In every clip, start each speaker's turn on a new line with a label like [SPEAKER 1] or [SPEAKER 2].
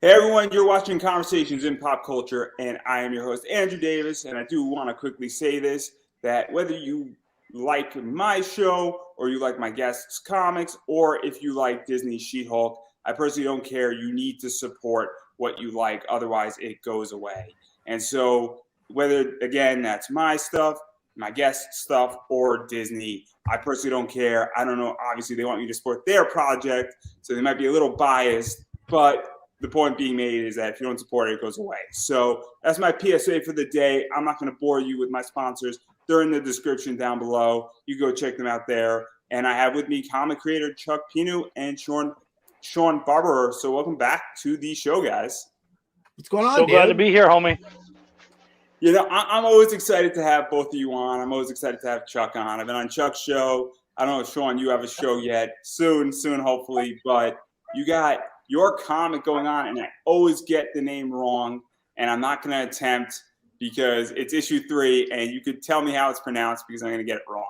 [SPEAKER 1] Hey everyone, you're watching Conversations in Pop Culture, and I am your host, Andrew Davis, and I do want to quickly say this, that whether you like my show, or you like my guests' comics, or if you like Disney's She-Hulk, I personally don't care. You need to support what you like, otherwise it goes away. And so, whether, again, that's my stuff, my guest stuff, or Disney, I personally don't care. I don't know, obviously they want me to support their project, so they might be a little biased, but the point being made is that if you don't support it, it goes away. So that's my PSA for the day. I'm not going to bore you with my sponsors. They're in the description down below. You go check them out there. And I have with me comic creator Chuck Pineau and Shaun Barbour. So welcome back to the show, guys.
[SPEAKER 2] What's going on,
[SPEAKER 3] So glad to be here, homie.
[SPEAKER 1] You know, I'm always excited to have both of you on. I'm always excited to have Chuck on. I've been on Chuck's show. I don't know if, Shaun, you have a show yet. Soon, hopefully. But you got your comic going on, and I always get the name wrong, and I'm not going to attempt because it's issue 3, and you could tell me how it's pronounced because I'm going to get it wrong.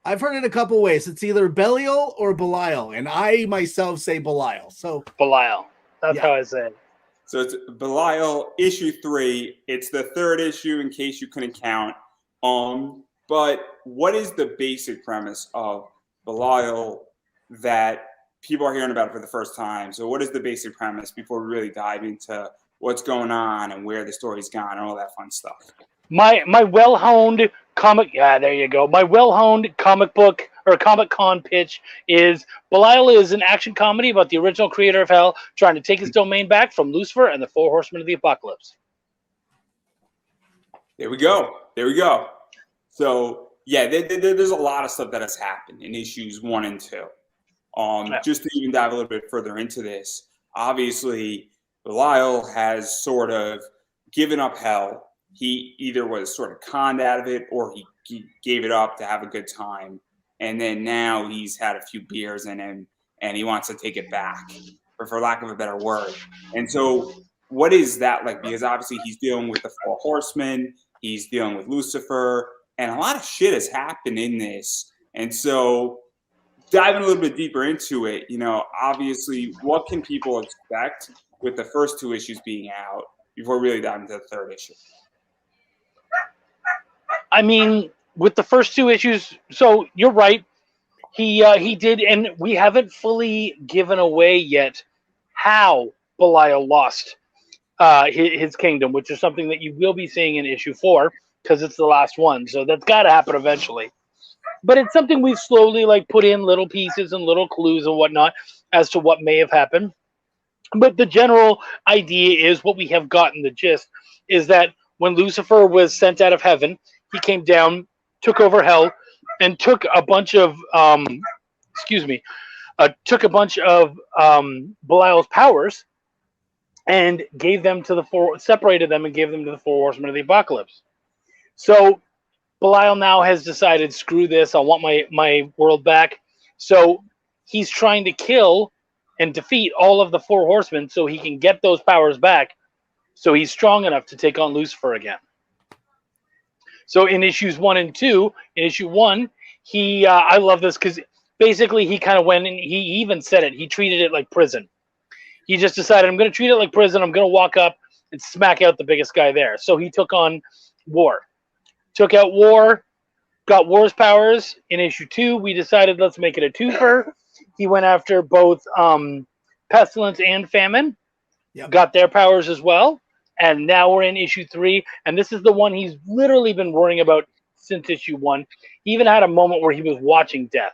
[SPEAKER 2] I've heard it a couple ways. It's either Belial or Belial, and I myself say Belial. So
[SPEAKER 3] Belial. That's how I say it.
[SPEAKER 1] So it's Belial, issue 3. It's the 3rd issue in case you couldn't count. But what is the basic premise of Belial that people are hearing about it for the first time? So what is the basic premise before we really dive into what's going on and where the story's gone and all that fun stuff?
[SPEAKER 3] My well-honed comic, there you go. My well-honed comic book or Comic Con pitch is Belial is an action comedy about the original creator of hell trying to take his domain back from Lucifer and the 4 horsemen of the apocalypse.
[SPEAKER 1] There we go. So yeah, there's a lot of stuff that has happened in issues 1 and 2. Just to even dive a little bit further into this, obviously, Belial has sort of given up hell. He either was sort of conned out of it or he gave it up to have a good time. And then now he's had a few beers in him and he wants to take it back, for lack of a better word. And so what is that like? Because obviously he's dealing with the 4 horsemen, he's dealing with Lucifer, and a lot of shit has happened in this. And so diving a little bit deeper into it, you know, obviously, what can people expect with the first 2 issues being out before really diving into the 3rd issue?
[SPEAKER 3] I mean, with the first 2 issues, so you're right. He did, and we haven't fully given away yet how Belial lost his kingdom, which is something that you will be seeing in issue 4 because it's the last one. So that's got to happen eventually. But it's something we've slowly put in little pieces and little clues and whatnot as to what may have happened. But the general idea is what we have gotten the gist is that when Lucifer was sent out of heaven, he came down, took over hell, and took a bunch of Belial's powers and gave them to separated them and gave them to the 4 horsemen of the apocalypse. So Belial now has decided, screw this, I want my world back. So he's trying to kill and defeat all of the 4 horsemen so he can get those powers back so he's strong enough to take on Lucifer again. So in issues 1 and 2, in issue 1, I love this because basically he kind of went and he even said it. He treated it like prison. He just decided, I'm going to treat it like prison. I'm going to walk up and smack out the biggest guy there. So he took on War. Took out War, got War's powers. In issue 2, we decided let's make it a twofer. He went after both Pestilence and Famine, got their powers as well. And now we're in issue 3, and this is the one he's literally been worrying about since issue 1. He even had a moment where he was watching death.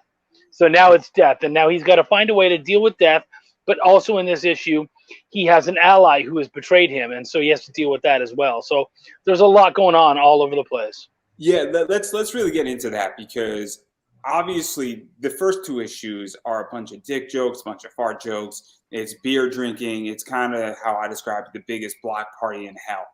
[SPEAKER 3] So now it's death, and now he's got to find a way to deal with death. But also in this issue, he has an ally who has betrayed him, and so he has to deal with that as well. So there's a lot going on all over the place.
[SPEAKER 1] Yeah, let's really get into that because obviously the first 2 issues are a bunch of dick jokes, a bunch of fart jokes. It's beer drinking. It's kind of how I describe it, the biggest block party in hell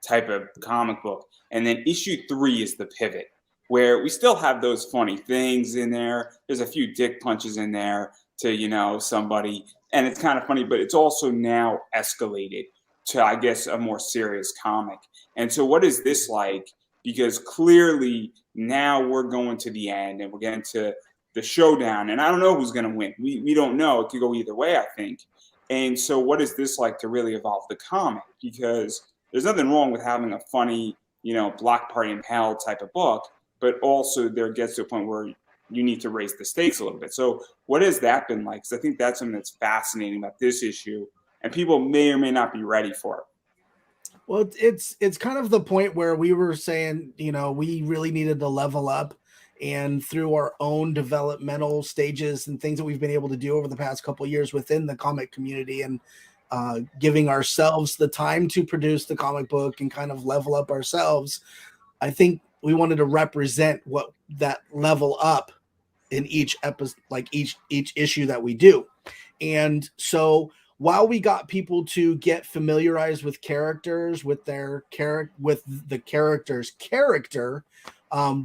[SPEAKER 1] type of comic book. And then issue 3 is the pivot where we still have those funny things in there. There's a few dick punches in there to, you know, somebody. And it's kind of funny, but it's also now escalated to, I guess, a more serious comic. And so what is this like? Because clearly now we're going to the end and we're getting to the showdown. And I don't know who's going to win. We don't know. It could go either way, I think. And so what is this like to really evolve the comic? Because there's nothing wrong with having a funny, block party and panel type of book, but also there gets to a point where you need to raise the stakes a little bit. So what has that been like? Because I think that's something that's fascinating about this issue, and people may or may not be ready for it.
[SPEAKER 2] Well, it's kind of the point where we were saying, we really needed to level up, and through our own developmental stages and things that we've been able to do over the past couple of years within the comic community, and giving ourselves the time to produce the comic book and kind of level up ourselves, I think we wanted to represent what that level up in each episode, like each issue that we do. And so while we got people to get familiarized with characters, with their with the character's character,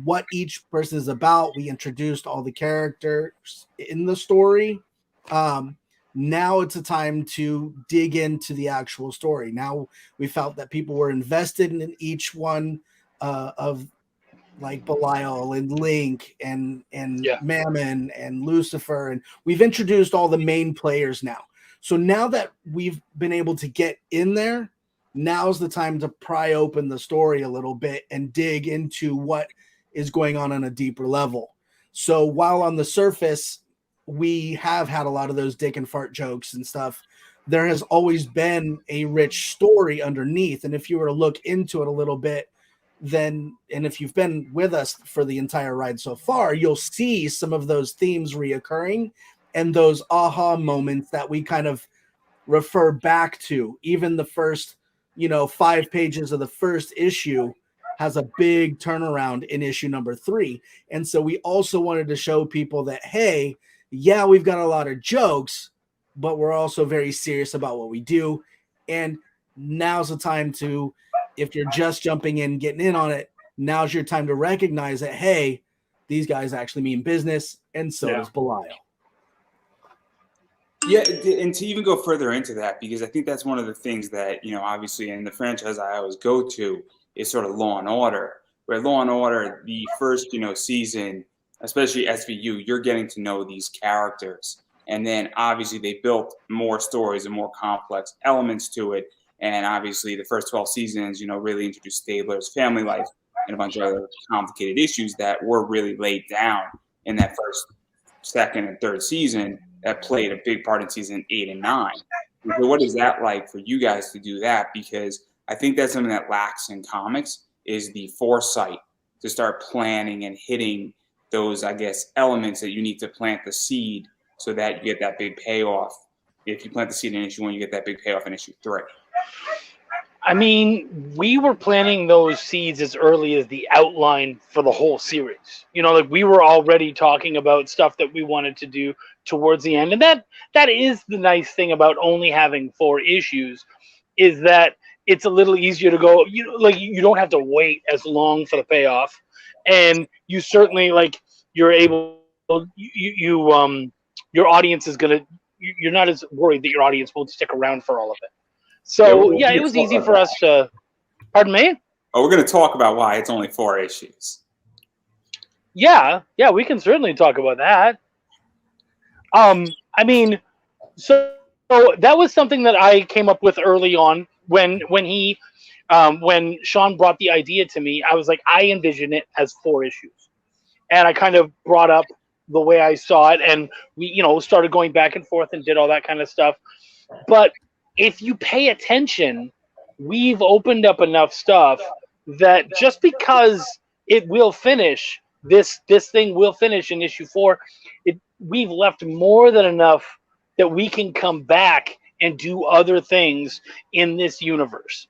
[SPEAKER 2] what each person is about, we introduced all the characters in the story. Now it's a time to dig into the actual story. Now we felt that people were invested in each one of, like, Belial and Link and Mammon and Lucifer, and we've introduced all the main players now. So now that we've been able to get in there, now's the time to pry open the story a little bit and dig into what is going on a deeper level. So while on the surface, we have had a lot of those dick and fart jokes and stuff, there has always been a rich story underneath. And if you were to look into it a little bit, then, and if you've been with us for the entire ride so far, you'll see some of those themes reoccurring and those aha moments that we kind of refer back to. Even the first, 5 pages of the first issue has a big turnaround in issue number 3. And so we also wanted to show people that, hey, yeah, we've got a lot of jokes, but we're also very serious about what we do. And now's the time to, if you're just jumping in, getting in on it, now's your time to recognize that, hey, these guys actually mean business, and so does Belial.
[SPEAKER 1] Yeah, and to even go further into that, because I think that's one of the things that, obviously in the franchise I always go to is sort of Law and Order, where Law and Order, the first, season, especially SVU, you're getting to know these characters. And then obviously they built more stories and more complex elements to it. And obviously the first 12 seasons, really introduced Stabler's family life and a bunch of other complicated issues that were really laid down in that first, second, and third season that played a big part in season 8 and 9. So what is that like for you guys to do that? Because I think that's something that lacks in comics, is the foresight to start planning and hitting those, I guess, elements that you need to plant the seed so that you get that big payoff. If you plant the seed in issue 1, you get that big payoff in issue 3.
[SPEAKER 3] I mean, we were planting those seeds as early as the outline for the whole series. Like, we were already talking about stuff that we wanted to do towards the end. And that is the nice thing about only having 4 issues, is that it's a little easier to go, you don't have to wait as long for the payoff. And you certainly, you're able, your audience is going to, you're not as worried that your audience won't stick around for all of it. So, yeah, it was easy for us to... Pardon me?
[SPEAKER 1] Oh, we're going to talk about why it's only 4 issues.
[SPEAKER 3] Yeah, we can certainly talk about that. I mean, so that was something that I came up with early on when Shaun brought the idea to me. I was like, I envision it as 4 issues. And I kind of brought up the way I saw it, and we, started going back and forth and did all that kind of stuff. But if you pay attention, we've opened up enough stuff that just because it will finish, this thing will finish in issue 4, we've left more than enough that we can come back and do other things in this universe.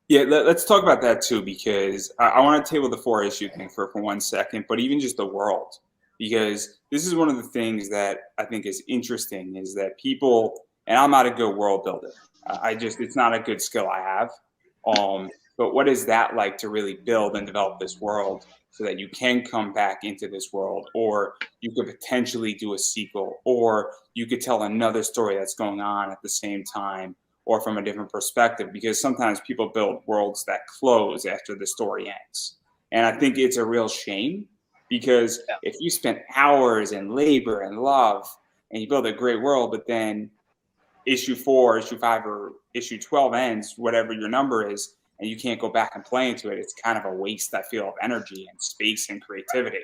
[SPEAKER 1] Yeah, let's talk about that too, because I want to table the 4 issue thing for 1 second, but even just the world, because this is one of the things that I think is interesting, is that people, and I'm not a good world builder. It's not a good skill I have. But what is that like to really build and develop this world so that you can come back into this world, or you could potentially do a sequel, or you could tell another story that's going on at the same time, or from a different perspective, because sometimes people build worlds that close after the story ends. And I think it's a real shame, because if you spend hours and labor and love and you build a great world, but then issue 4, issue 5, or issue 12 ends, whatever your number is, and you can't go back and play into it, it's kind of a waste, I feel, of energy and space and creativity.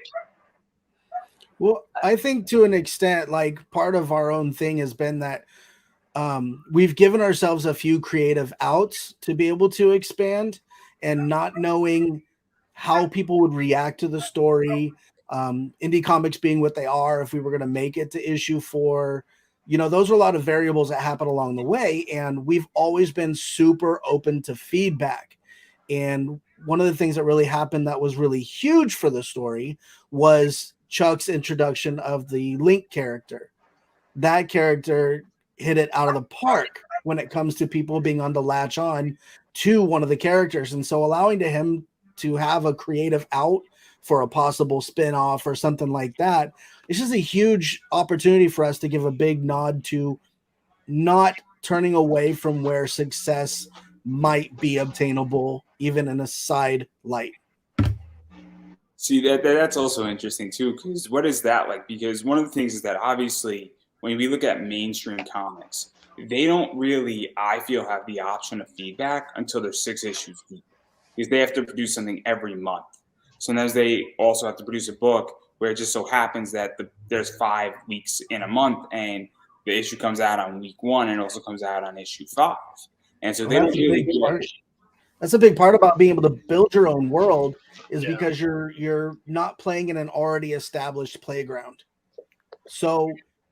[SPEAKER 2] Well, I think to an extent, like part of our own thing has been that we've given ourselves a few creative outs to be able to expand, and not knowing how people would react to the story. Indie comics being what they are, if we were going to make it to issue 4, those are a lot of variables that happen along the way. And we've always been super open to feedback. And one of the things that really happened that was really huge for the story was Chuck's introduction of the Link character. That character hit it out of the park when it comes to people being on to latch on to one of the characters. And so allowing him to have a creative out for a possible spin-off or something like that, it's just a huge opportunity for us to give a big nod to not turning away from where success might be obtainable, even in a side light.
[SPEAKER 1] See, that's also interesting too, because what is that like? Because one of the things is that obviously when we look at mainstream comics, they don't really, I feel, have the option of feedback until they're 6 issues deep, because they have to produce something every month. Sometimes they also have to produce a book where it just so happens that there's 5 weeks in a month, and the issue comes out on week 1 and also comes out on issue 5, and so they don't really get.
[SPEAKER 2] That's a big part about being able to build your own world, is because you're not playing in an already established playground. So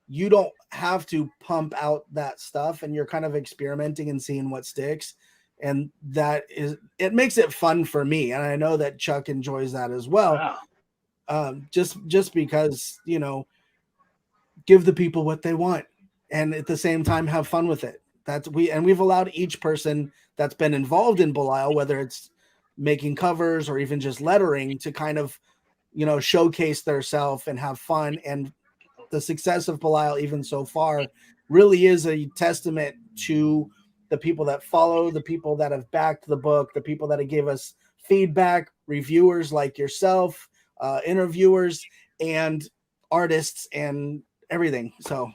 [SPEAKER 2] you don't have to pump out that stuff, and you're kind of experimenting and seeing what sticks. And it makes it fun for me. And I know that Chuck enjoys that as well. Wow. Just because, give the people what they want, and at the same time have fun with it. We've allowed each person that's been involved in Belial, whether it's making covers or even just lettering, to kind of, showcase their self and have fun. And the success of Belial, even so far, really is a testament to the people that follow, the people that have backed the book, the people that have gave us feedback, reviewers like yourself, interviewers, and artists, and everything. So,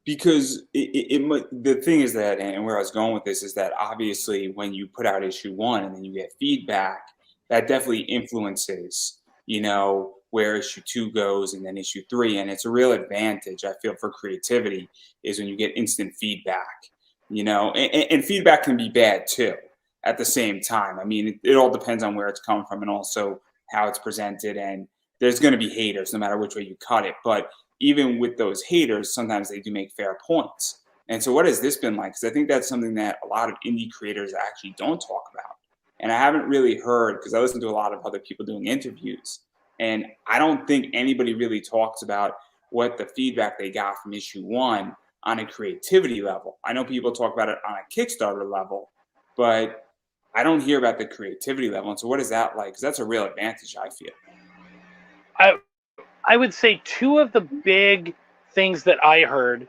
[SPEAKER 1] because the thing is that, and where I was going with this is that obviously when you put out issue 1 and then you get feedback, that definitely influences, where issue 2 goes and then issue 3. And it's a real advantage, I feel, for creativity, is when you get instant feedback, and feedback can be bad too at the same time. I mean, it all depends on where it's coming from and also how it's presented. And there's going to be haters no matter which way you cut it. But even with those haters, sometimes they do make fair points. And so what has this been like? Because I think that's something that a lot of indie creators actually don't talk about. And I haven't really heard, because I listen to a lot of other people doing interviews, and I don't think anybody really talks about what the feedback they got from issue 1 on a creativity level. I know people talk about it on a Kickstarter level, but I don't hear about the creativity level. And so what is that like? Because that's a real advantage, I feel.
[SPEAKER 3] I would say 2 of the big things that I heard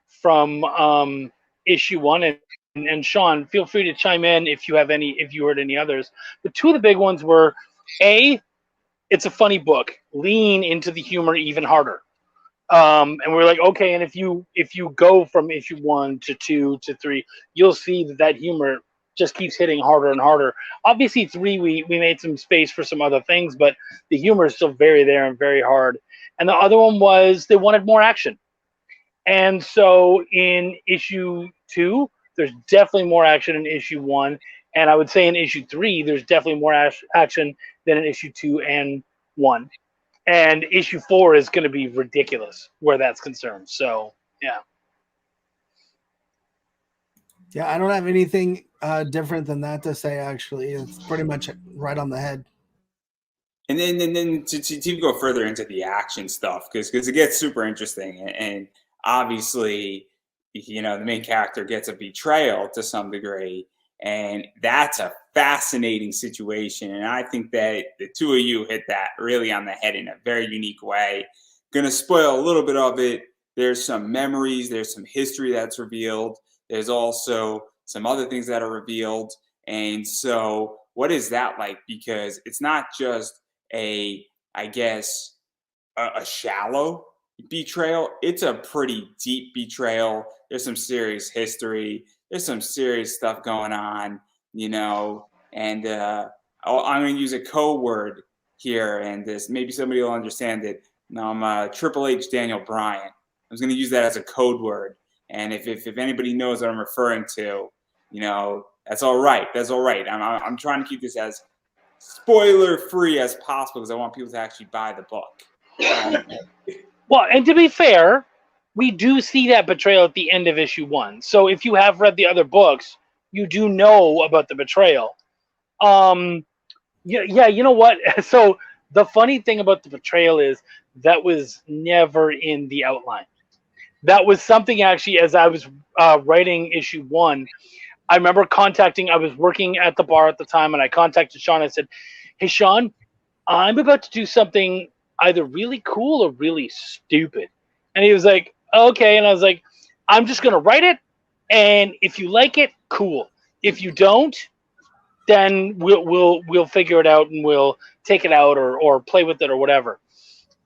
[SPEAKER 3] from issue 1, and Shaun, feel free to chime in if you heard any others. But 2 of the big ones were, A, it's a funny book. Lean into the humor even harder. And we're like, okay, and if you go from issue 1 to 2 to 3, you'll see that humor just keeps hitting harder and harder. Obviously 3, we made some space for some other things, but the humor is still very there and very hard. And the other one was they wanted more action. And so in issue 2, there's definitely more action in issue 1. And I would say in issue 3, there's definitely more action than in issue 2 and 1. And issue 4 is going to be ridiculous where that's concerned. So, yeah.
[SPEAKER 2] Yeah, I don't have anything different than that to say, actually. It's pretty much right on the head.
[SPEAKER 1] And then to go further into the action stuff, because it gets super interesting. And obviously, the main character gets a betrayal to some degree. And that's a fascinating situation. And I think that the 2 of you hit that really on the head in a very unique way. Going to spoil a little bit of it. There's some memories. There's some history that's revealed. There's also some other things that are revealed. And so what is that like? Because it's not just a shallow betrayal, it's a pretty deep betrayal. There's some serious history. There's some serious stuff going on, you know. And I'm going to use a code word here, and this maybe somebody will understand it. Now, I'm Triple H Daniel Bryan. I was going to use that as a code word, and if anybody knows what I'm referring to, you know, that's all right. That's all right. I'm trying to keep this as spoiler free as possible because I want people to actually buy the book.
[SPEAKER 3] Well, and to be fair, we do see that betrayal at the end of issue 1. So if you have read the other books, you do know about the betrayal. Yeah, you know what? So the funny thing about the betrayal is that was never in the outline. That was something actually as I was writing issue 1. I remember I was working at the bar at the time, and I contacted Shaun. I said, "Hey, Shaun, I'm about to do something either really cool or really stupid." And he was like, "Okay." And I was like, "I'm just going to write it. And if you like it, cool. If you don't, then we'll figure it out and we'll take it out or play with it or whatever."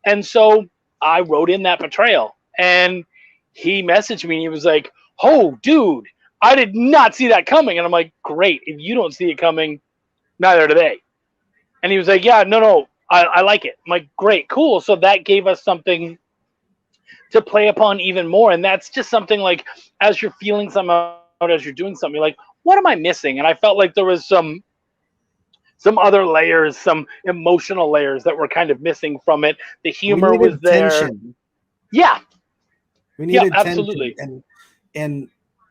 [SPEAKER 3] And so I wrote in that betrayal, and he messaged me and he was like, "Oh, dude, I did not see that coming." And I'm like, "Great. If you don't see it coming, neither do they." And he was like, "Yeah, no, I like it." I'm like, "Great, cool." So that gave us something to play upon even more. And that's just something like, as you're feeling something out, as you're doing something, you're like, what am I missing? And I felt like there was some other layers, some emotional layers that were kind of missing from it. The humor was there.
[SPEAKER 2] Tension.
[SPEAKER 3] Yeah.
[SPEAKER 2] We needed
[SPEAKER 3] absolutely.
[SPEAKER 2] tension. And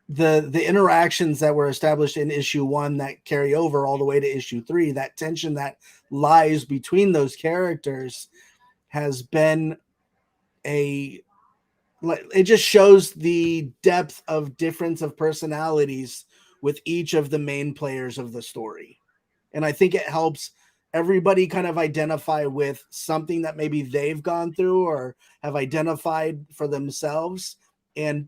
[SPEAKER 2] the interactions that were established in issue 1 that carry over all the way to issue 3, that tension that lies between those characters has been it just shows the depth of difference of personalities with each of the main players of the story. And I think it helps everybody kind of identify with something that maybe they've gone through or have identified for themselves, and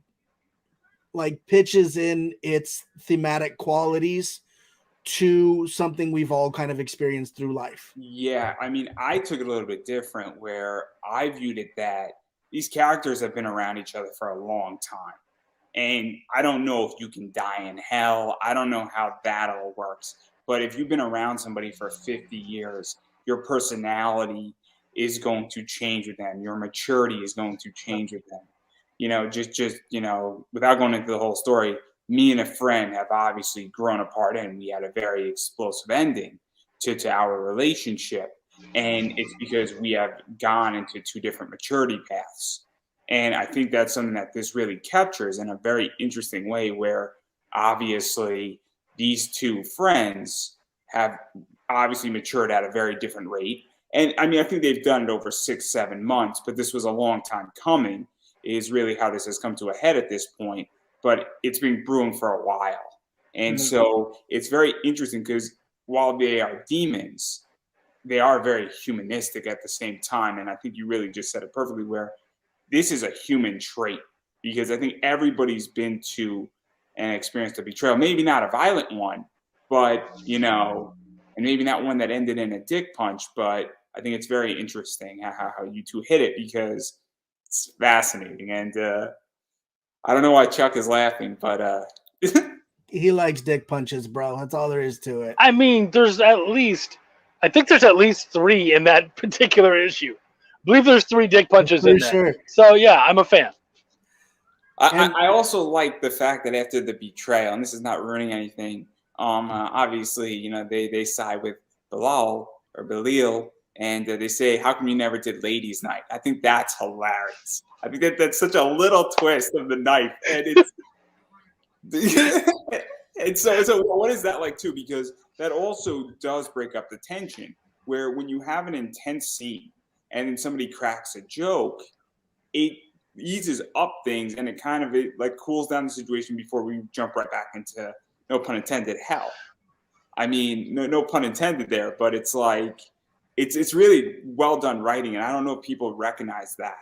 [SPEAKER 2] like pitches in its thematic qualities to something we've all kind of experienced through life.
[SPEAKER 1] Yeah, I mean, I took it a little bit different where I viewed it that these characters have been around each other for a long time. And I don't know if you can die in hell. I don't know how that all works. But if you've been around somebody for 50 years, your personality is going to change with them. Your maturity is going to change with them. You know, without going into the whole story, me and a friend have obviously grown apart and we had a very explosive ending to our relationship. And it's because we have gone into two different maturity paths. And I think that's something that this really captures in a very interesting way, where obviously these two friends have obviously matured at a very different rate. And I mean, I think they've done it over 6-7 months, but this was a long time coming, is really how this has come to a head at this point. But it's been brewing for a while. And so it's very interesting because while they are demons, they are very humanistic at the same time. And I think you really just said it perfectly, where this is a human trait, because I think everybody's been to and experienced a betrayal. Maybe not a violent one, but, you know, and maybe not one that ended in a dick punch. But I think it's very interesting how you two hit it, because it's fascinating. And I don't know why Chuck is laughing, but
[SPEAKER 2] he likes dick punches, bro. That's all there is to it.
[SPEAKER 3] I mean, I think there's at least 3 in that particular issue. I believe there's 3 dick punches in there. Sure. So yeah, I'm a fan.
[SPEAKER 1] I also like the fact that after the betrayal, and this is not ruining anything, obviously, you know, they side with Belial, and they say, "How come you never did ladies' night?" I think that's hilarious. I think that's such a little twist of the knife, and it's and so what is that like too? Because that also does break up the tension, where when you have an intense scene and then somebody cracks a joke, it eases up things, and it kind of like cools down the situation before we jump right back into, no pun intended, hell. I mean, no pun intended there, but it's like it's really well done writing, and I don't know if people recognize that.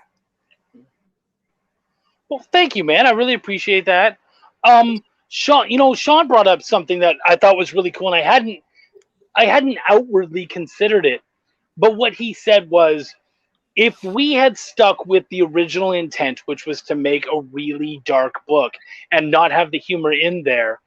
[SPEAKER 3] Well, thank you, man. I really appreciate that. Shaun brought up something that I thought was really cool, and I hadn't outwardly considered it, but what he said was, if we had stuck with the original intent, which was to make a really dark book and not have the humor in there,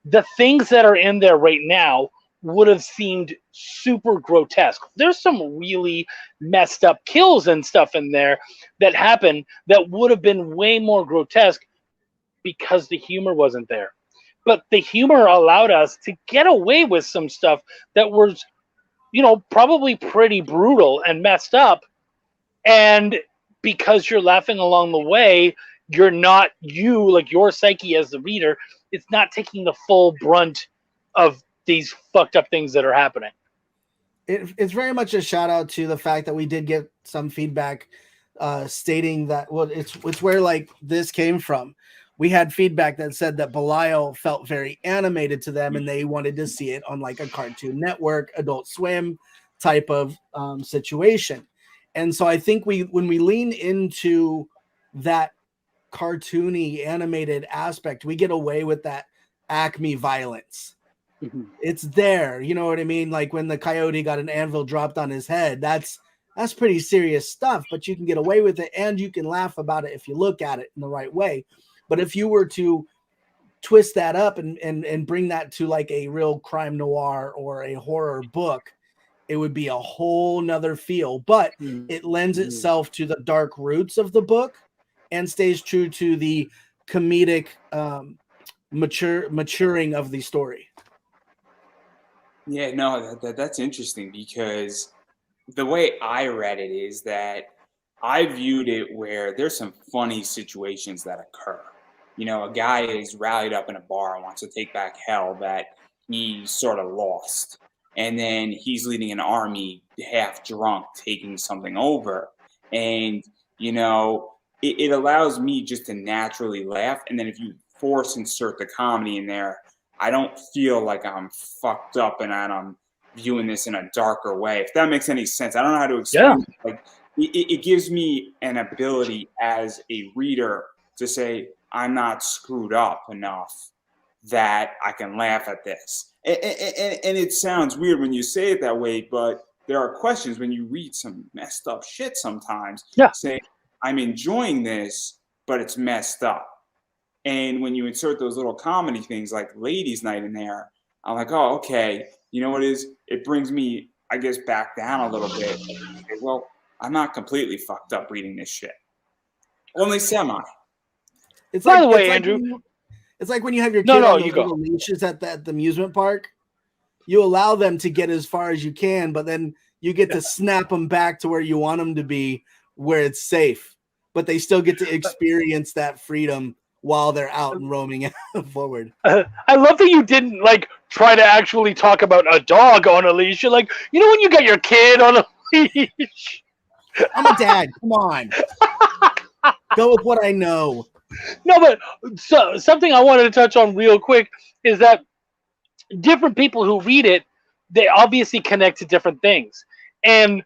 [SPEAKER 3] the things that are in there right now would have seemed super grotesque. There's some really messed up kills and stuff in there that happen that would have been way more grotesque because the humor wasn't there. But the humor allowed us to get away with some stuff that was, probably pretty brutal and messed up. And because you're laughing along the way, you're not, like your psyche as the reader, it's not taking the full brunt of these fucked up things that are happening.
[SPEAKER 2] It's very much a shout out to the fact that we did get some feedback stating that, well, it's where like this came from. We had feedback that said that Belial felt very animated to them and they wanted to see it on like a Cartoon Network, Adult Swim type of situation. And so I think when we lean into that cartoony animated aspect, we get away with that Acme violence. Mm-hmm. It's there, you know what I mean? Like when the coyote got an anvil dropped on his head, that's pretty serious stuff, but you can get away with it and you can laugh about it if you look at it in the right way. But if you were to twist that up and bring that to like a real crime noir or a horror book, it would be a whole nother feel, but it lends itself to the dark roots of the book and stays true to the comedic maturing of the story.
[SPEAKER 1] Yeah, no, that's interesting because the way I read it is that I viewed it where there's some funny situations that occur. A guy is rallied up in a bar and wants to take back hell that he sort of lost. And then he's leading an army half drunk, taking something over. And, it allows me just to naturally laugh. And then if you insert the comedy in there, I don't feel like I'm fucked up and I'm viewing this in a darker way. If that makes any sense. I don't know how to explain it. Like, it gives me an ability as a reader to say, I'm not screwed up enough that I can laugh at this. And it sounds weird when you say it that way, but there are questions when you read some messed up shit sometimes.
[SPEAKER 3] Yeah.
[SPEAKER 1] Say, I'm enjoying this, but it's messed up. And when you insert those little comedy things like Ladies' Night in there, I'm like, oh, okay. You know what it is? It brings me, I guess, back down a little bit. Well, I'm not completely fucked up reading this shit. Only semi.
[SPEAKER 2] It's
[SPEAKER 3] By
[SPEAKER 2] like,
[SPEAKER 3] the way,
[SPEAKER 2] it's
[SPEAKER 3] Andrew.
[SPEAKER 2] It's like when you have your kid on those little leashes at the amusement park. You allow them to get as far as you can, but then you get to snap them back to where you want them to be, where it's safe. But they still get to experience that freedom while they're out and roaming forward.
[SPEAKER 3] I love that you didn't try to actually talk about a dog on a leash. You're like, when you got your kid on a leash.
[SPEAKER 2] I'm a dad. Come on. Go with what I know.
[SPEAKER 3] No, but something I wanted to touch on real quick is that different people who read it, they obviously connect to different things. And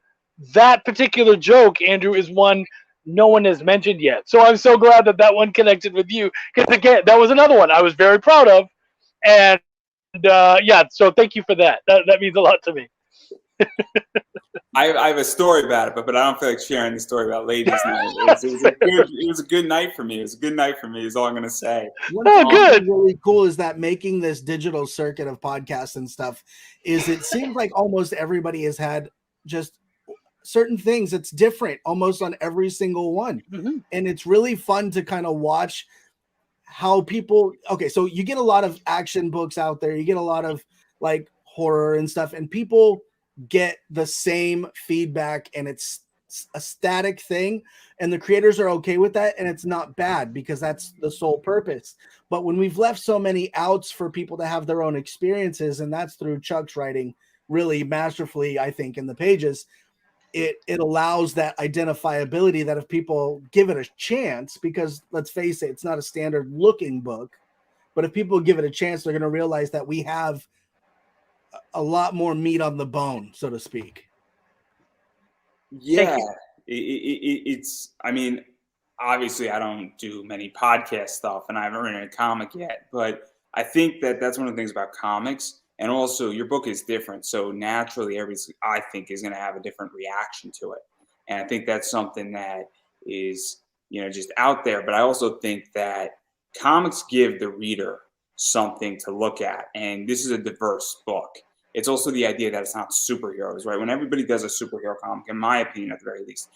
[SPEAKER 3] that particular joke, Andrew, is one no one has mentioned yet. So I'm so glad that one connected with you. Because, again, that was another one I was very proud of. And, so thank you for that. That means a lot to me.
[SPEAKER 1] I have a story about it, but I don't feel like sharing the story about Ladies' Night. It was a good night for me. It was a good night for me is all I'm going to say.
[SPEAKER 2] What's good. Really cool is that making this digital circuit of podcasts and stuff is it seems like almost everybody has had just certain things that's different almost on every single one. Mm-hmm. And it's really fun to kind of watch how people, so you get a lot of action books out there. You get a lot of horror and stuff, and people get the same feedback and it's a static thing, and the creators are okay with that, and it's not bad because that's the sole purpose. But when we've left so many outs for people to have their own experiences, and that's through Chuck's writing really masterfully, I think, in the pages, it allows that identifiability that if people give it a chance, because let's face it, it's not a standard looking book, but if people give it a chance, they're going to realize that we have a lot more meat on the bone, so to speak.
[SPEAKER 1] Yeah, it's, I mean, obviously I don't do many podcast stuff and I haven't written a comic yet, but I think that's one of the things about comics. And also your book is different. So naturally, everybody, I think, is going to have a different reaction to it. And I think that's something that is, just out there. But I also think that comics give the reader something to look at. And this is a diverse book. It's also the idea that it's not superheroes, right? When everybody does a superhero comic, in my opinion, at the very least,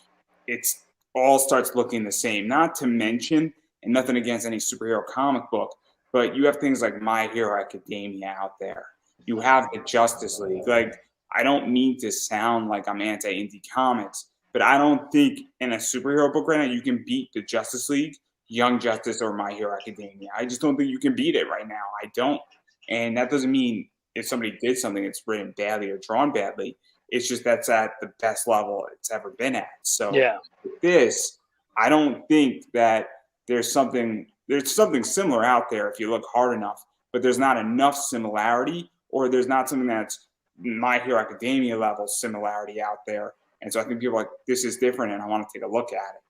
[SPEAKER 1] it's all starts looking the same. Not to mention, and nothing against any superhero comic book, but you have things like My Hero Academia out there. You have the Justice League. Like, I don't mean to sound like I'm anti-indie comics, but I don't think in a superhero book right now you can beat the Justice League, Young Justice, or My Hero Academia. I just don't think you can beat it right now. I don't. And that doesn't mean if somebody did something it's written badly or drawn badly. It's just that's at the best level it's ever been at. So
[SPEAKER 3] Yeah.
[SPEAKER 1] with this, I don't think that there's something similar out there if you look hard enough, but there's not enough similarity, or there's not something that's My Hero Academia level similarity out there. And so I think people are like, this is different, and I want to take a look at it.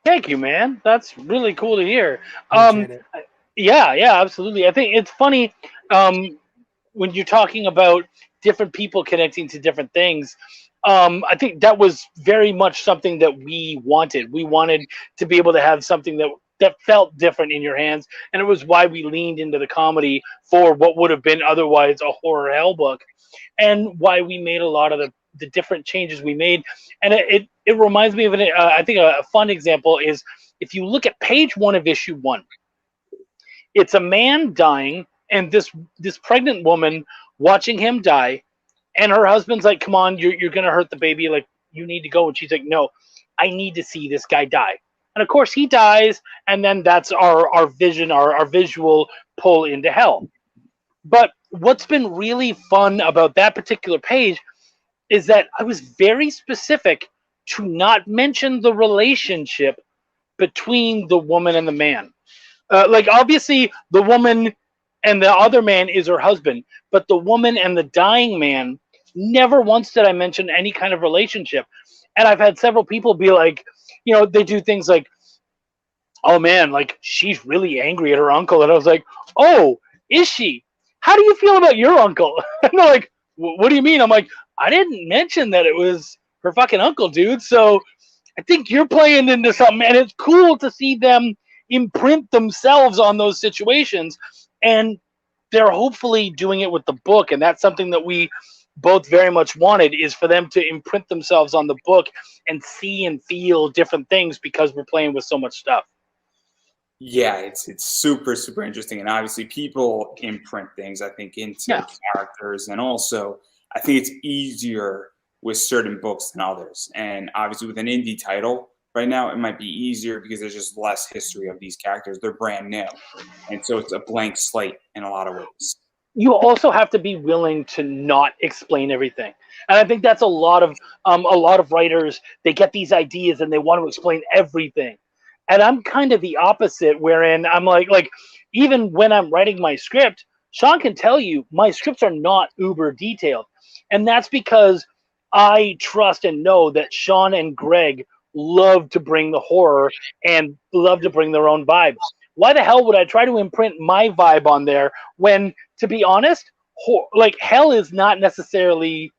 [SPEAKER 3] Thank you, man. That's really cool to hear.
[SPEAKER 2] Appreciate it.
[SPEAKER 3] Yeah, absolutely. I think it's funny when you're talking about different people connecting to different things. I think that was very much something that we wanted. We wanted to be able to have something that felt different in your hands, and it was why we leaned into the comedy for what would have been otherwise a horror hell book, and why we made a lot of the different changes we made. And it reminds me of I think a fun example is if you look at page 1 of issue 1, it's a man dying and this pregnant woman watching him die, and her husband's like, come on, you're gonna hurt the baby, like, you need to go. And she's like, no, I need to see this guy die. And of course he dies, and then that's our vision, our visual pull into hell. But what's been really fun about that particular page is that I was very specific to not mention the relationship between the woman and the man. Like, obviously, the woman and the other man is her husband, but the woman and the dying man, never once did I mention any kind of relationship. And I've had several people be like, they do things like, oh man, like, she's really angry at her uncle. And I was like, oh, is she? How do you feel about your uncle? And they're like, what do you mean? I'm like, I didn't mention that it was her fucking uncle, dude. So I think you're playing into something. And it's cool to see them imprint themselves on those situations. And they're hopefully doing it with the book. And that's something that we both very much wanted, is for them to imprint themselves on the book and see and feel different things, because we're playing with so much stuff.
[SPEAKER 1] Yeah, it's super, super interesting. And obviously people imprint things, I think, into characters. And also, I think it's easier with certain books than others. And obviously with an indie title right now, it might be easier because there's just less history of these characters. They're brand new. And so it's a blank slate in a lot of ways.
[SPEAKER 3] You also have to be willing to not explain everything. And I think that's a lot of writers, they get these ideas and they want to explain everything. And I'm kind of the opposite, wherein I'm like even when I'm writing my script, Shaun can tell you my scripts are not uber detailed. And that's because I trust and know that Shaun and Greg love to bring the horror and love to bring their own vibe. Why the hell would I try to imprint my vibe on there when, to be honest, like, hell is not necessarily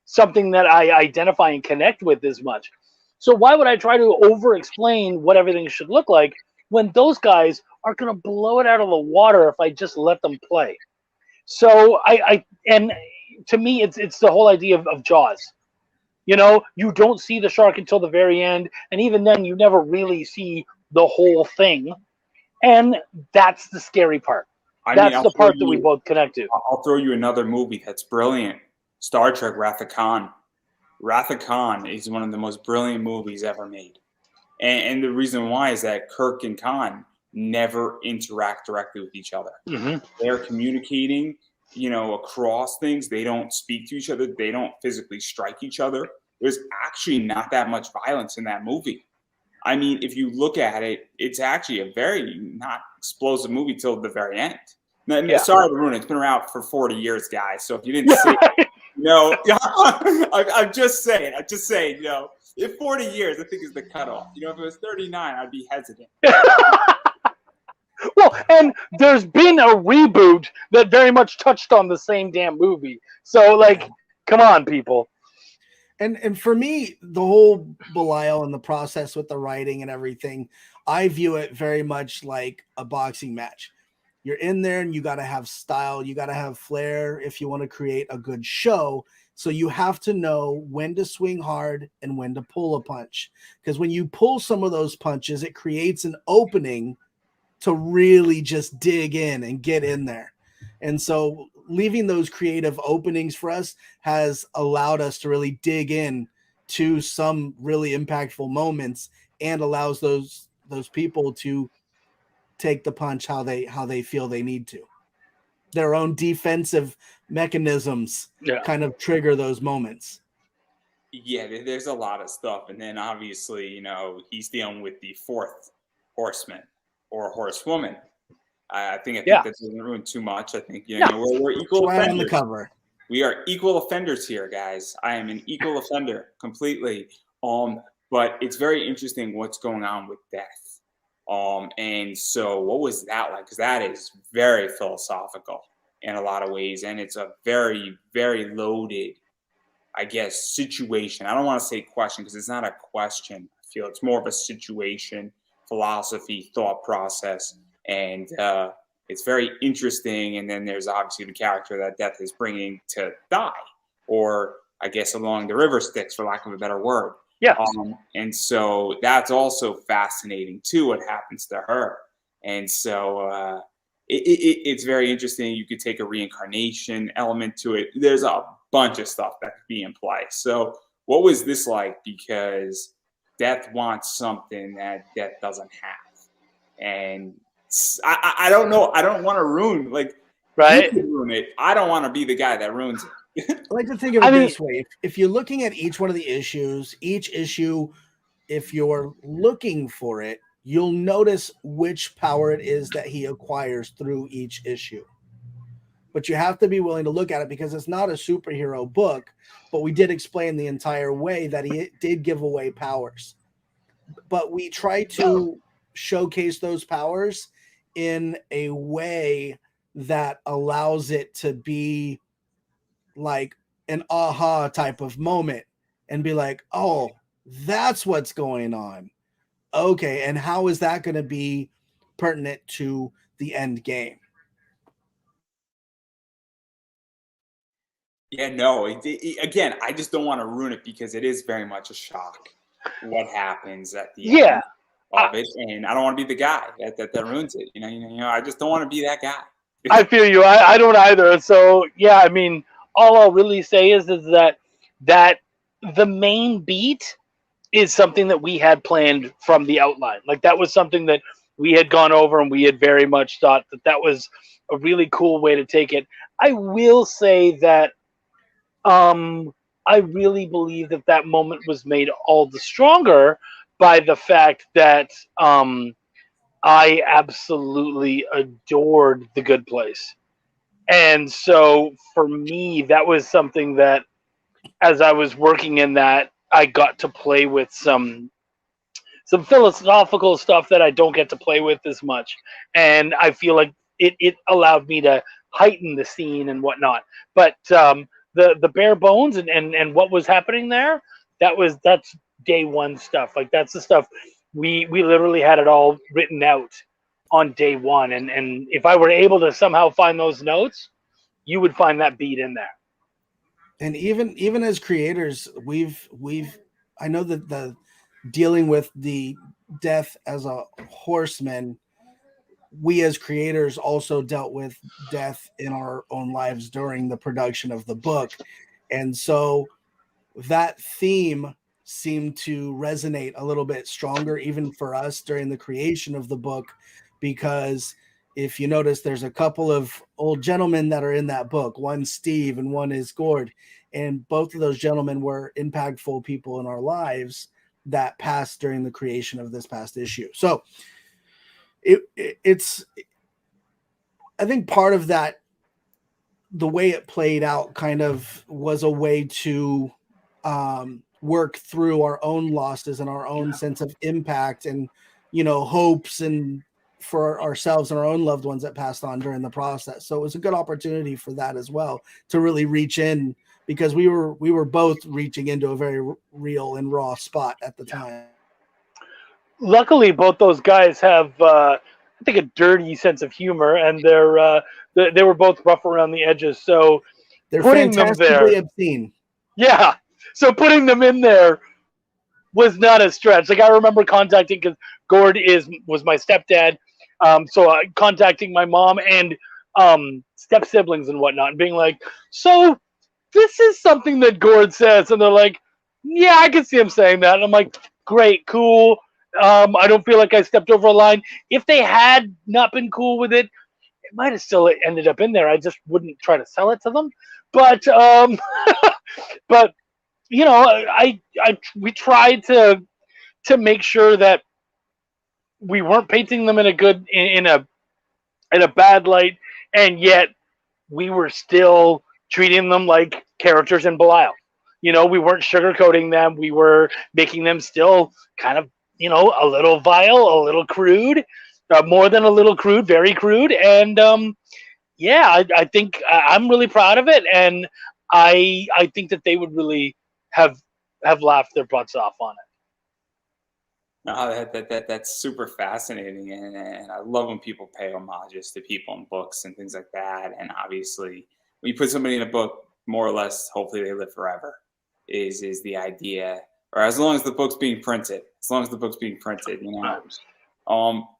[SPEAKER 3] something that I identify and connect with as much. So why would I try to over-explain what everything should look like when those guys are going to blow it out of the water if I just let them play? So and to me, it's the whole idea of Jaws. You don't see the shark until the very end, and even then you never really see the whole thing. And that's the scary part. That's the part that we both connect to.
[SPEAKER 1] I'll throw you another movie that's brilliant. Star Trek Wrath of Khan. Wrath of Khan is one of the most brilliant movies ever made. And the reason why is that Kirk and Khan never interact directly with each other.
[SPEAKER 3] Mm-hmm.
[SPEAKER 1] They're communicating, across things. They don't speak to each other. They don't physically strike each other. There's actually not that much violence in that movie. I mean, if you look at it, it's actually a very not explosive movie till the very end. Now, sorry to ruin it. It's been around for 40 years, guys. So if you didn't see it, I'm just saying, if 40 years, I think is the cutoff. If it was 39, I'd be hesitant.
[SPEAKER 3] Well, and there's been a reboot that very much touched on the same damn movie. So, come on, people.
[SPEAKER 2] And for me, the whole Belial and the process with the writing and everything, I view it very much like a boxing match. You're in there and you got to have style, you got to have flair if you want to create a good show. So you have to know when to swing hard and when to pull a punch. Because when you pull some of those punches, it creates an opening to really just dig in and get in there. And so leaving those creative openings for us has allowed us to really dig in to some really impactful moments and allows those people to take the punch how they feel they need to. Their own defensive mechanisms kind of trigger those moments.
[SPEAKER 1] Yeah, there's a lot of stuff. And then obviously, you know, he's dealing with the fourth horseman or horsewoman. I think that doesn't ruin too much. I think, you know, we're equal offenders.
[SPEAKER 2] On the cover.
[SPEAKER 1] We are equal offenders here, guys. I am an equal offender completely. But it's very interesting what's going on with death. And so what was that like? Because that is very philosophical in a lot of ways. And it's a very, very loaded, I guess, situation. I don't want to say question because it's not a question. I feel it's more of a situation, philosophy, thought process. And it's very interesting. And then there's obviously the character that death is bringing to die, or I guess along the river Styx, for lack of a better word.
[SPEAKER 3] Yeah.
[SPEAKER 1] And so that's also fascinating too, what happens to her. And so it's very interesting. You could take a reincarnation element to it. There's a bunch of stuff that could be in play. So what was this like? Because death wants something that death doesn't have. And I don't know. I don't want to ruin, like,
[SPEAKER 3] right?
[SPEAKER 1] You could ruin it. I don't want to be the guy that ruins it.
[SPEAKER 2] I like to think of it this way. If you're looking at each one of the issues, each issue, if you're looking for it, you'll notice which power it is that he acquires through each issue. But you have to be willing to look at it because it's not a superhero book, but we did explain the entire way that he did give away powers. But we try to showcase those powers in a way that allows it to be like an aha type of moment and be like, oh, that's what's going on. Okay, and how is that going to be pertinent to the end game?
[SPEAKER 1] Yeah, no. Again, I just don't want to ruin it because it is very much a shock what happens at the end of it, and I don't want to be the guy that ruins it. You know, I just don't want to be that guy.
[SPEAKER 3] I feel you. I don't either. So yeah, I mean, all I'll really say is that the main beat is something that we had planned from the outline. Like that was something that we had gone over, and we had very much thought that was a really cool way to take it. I will say that I really believe that moment was made all the stronger by the fact that I absolutely adored The Good Place. And so for me, that was something that as I was working in that, I got to play with some philosophical stuff that I don't get to play with as much. And I feel like it allowed me to heighten the scene and whatnot. But the bare bones and what was happening there, that's day one stuff. Like that's the stuff we literally had it all written out on day one. And if I were able to somehow find those notes, you would find that beat in there.
[SPEAKER 2] And even as creators, I know that the dealing with the death as a horseman, we as creators also dealt with death in our own lives during the production of the book. And so that theme seemed to resonate a little bit stronger even for us during the creation of the book, because if you notice, there's a couple of old gentlemen that are in that book. One's Steve and one is Gord. And both of those gentlemen were impactful people in our lives that passed during the creation of this past issue. So it's I think part of that, the way it played out kind of was a way to work through our own losses and our own sense of impact and, hopes and for ourselves and our own loved ones that passed on during the process. So it was a good opportunity for that as well, to really reach in because we were both reaching into a very real and raw spot at the time.
[SPEAKER 3] Luckily, both those guys have, I think, a dirty sense of humor, and they were both rough around the edges. So
[SPEAKER 2] They're
[SPEAKER 3] putting them
[SPEAKER 2] fantastically
[SPEAKER 3] there,
[SPEAKER 2] obscene.
[SPEAKER 3] yeah. So putting them in there was not a stretch. Like I remember contacting, because Gord was my stepdad, so contacting my mom and step siblings and whatnot, and being like, "So this is something that Gord says," and they're like, "Yeah, I can see him saying that." And I'm like, "Great, cool. I don't feel like I stepped over a line." If they had not been cool with it, it might have still ended up in there. I just wouldn't try to sell it to them. But but we tried to make sure that we weren't painting them in a bad light, and yet we were still treating them like characters in Belial. We weren't sugarcoating them. We were making them still kind of, a little vile, a little crude, more than a little crude, very crude. And I think I'm really proud of it, and I think that they would really have laughed their butts off on it.
[SPEAKER 1] No, that's super fascinating, and I love when people pay homages to people in books and things like that. And obviously, when you put somebody in a book, more or less, hopefully they live forever, is the idea. Or as long as the book's being printed,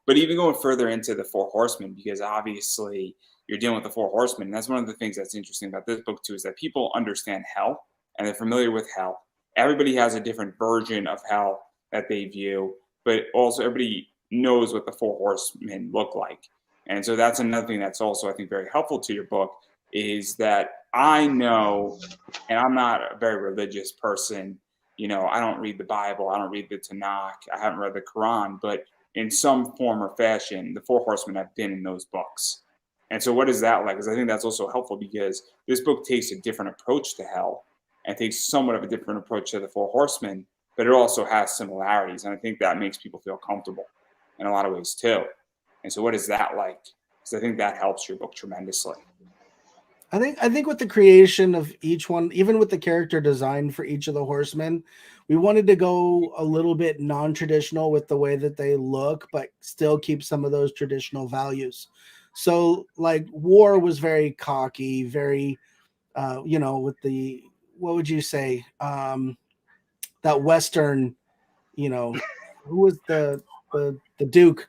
[SPEAKER 1] But even going further into the Four Horsemen, because obviously you're dealing with the Four Horsemen, and that's one of the things that's interesting about this book too, is that people understand hell and they're familiar with hell. Everybody has a different version of hell that they view, but also everybody knows what the Four Horsemen look like. And so that's another thing that's also, I think, very helpful to your book, is that I know, and I'm not a very religious person, I don't read the Bible, I don't read the Tanakh, I haven't read the Quran, but in some form or fashion, the Four Horsemen have been in those books. And so what is that like? Because I think that's also helpful, because this book takes a different approach to hell and takes somewhat of a different approach to the Four Horsemen, but it also has similarities. And I think that makes people feel comfortable in a lot of ways too. And so what is that like? Because I think that helps your book tremendously.
[SPEAKER 2] I think with the creation of each one, even with the character design for each of the horsemen, we wanted to go a little bit non-traditional with the way that they look, but still keep some of those traditional values. So like War was very cocky, very, with the, what would you say? That Western, who was the Duke,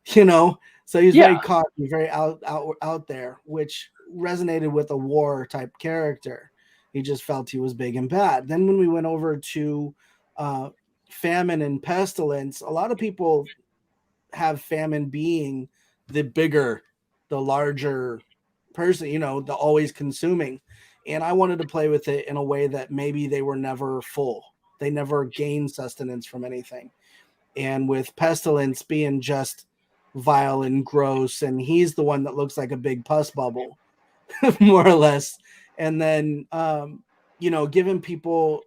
[SPEAKER 2] so he's very cocky, very out there, which resonated with a War type character. He just felt he was big and bad. Then when we went over to Famine and Pestilence, a lot of people have Famine being the bigger, the larger person, the always consuming. And I wanted to play with it in a way that maybe they were never full. They never gained sustenance from anything. And with Pestilence being just vile and gross, and he's the one that looks like a big pus bubble, more or less. And then, giving people,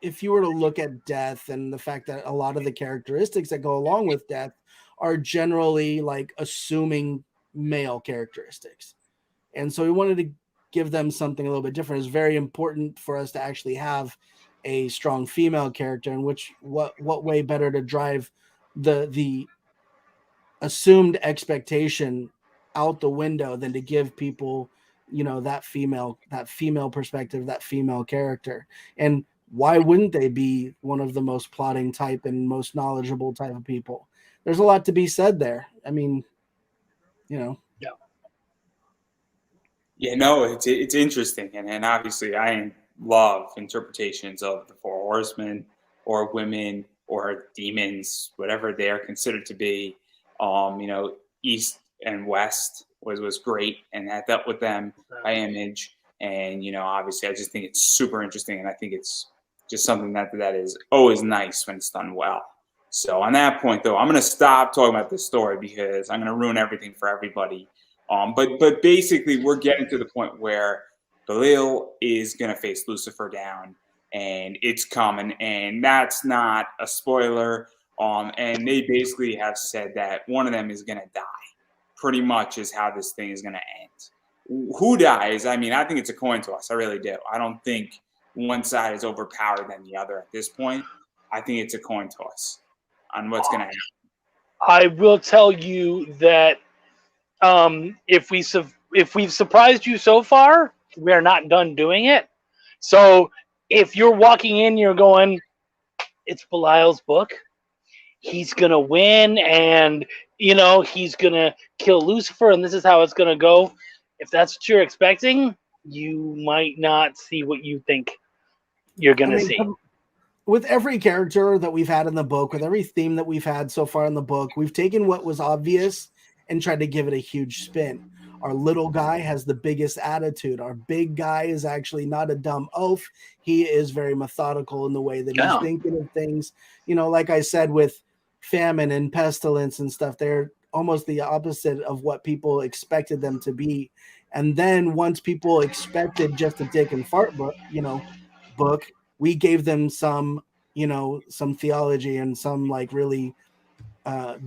[SPEAKER 2] if you were to look at death and the fact that a lot of the characteristics that go along with death are generally like assuming male characteristics. And so we wanted to give them something a little bit different. It's very important for us to actually have a strong female character, in which what way better to drive the assumed expectation out the window than to give people, that female perspective, that female character. And why wouldn't they be one of the most plotting type and most knowledgeable type of people? There's a lot to be said there. I mean,
[SPEAKER 1] Yeah, no, it's interesting, and obviously I love interpretations of the Four Horsemen or women or demons, whatever they are considered to be. East and West was great, and I dealt with them by image. And obviously, I just think it's super interesting, and I think it's just something that is always nice when it's done well. So on that point, though, I'm going to stop talking about this story because I'm going to ruin everything for everybody. But basically, we're getting to the point where Belial is going to face Lucifer down, and it's coming, and that's not a spoiler. And they basically have said that one of them is going to die. Pretty much is how this thing is going to end. who dies? I mean, I think it's a coin toss. I really do. I don't think one side is overpowered than the other at this point. I think it's a coin toss on what's going to happen.
[SPEAKER 3] I will tell you that if we've surprised you so far, we are not done doing it. So if you're walking in, you're going, it's Belial's book. He's gonna win, and he's gonna kill Lucifer, and this is how it's gonna go. If that's what you're expecting, you might not see what you think you're gonna see.
[SPEAKER 2] With every character that we've had in the book, with every theme that we've had so far in the book, we've taken what was obvious and tried to give it a huge spin. Our little guy has the biggest attitude. Our big guy is actually not a dumb oaf. He is very methodical in the way that he's thinking of things. Like I said, with famine and pestilence and stuff, they're almost the opposite of what people expected them to be. And then once people expected just a dick and fart book, we gave them some theology and some like really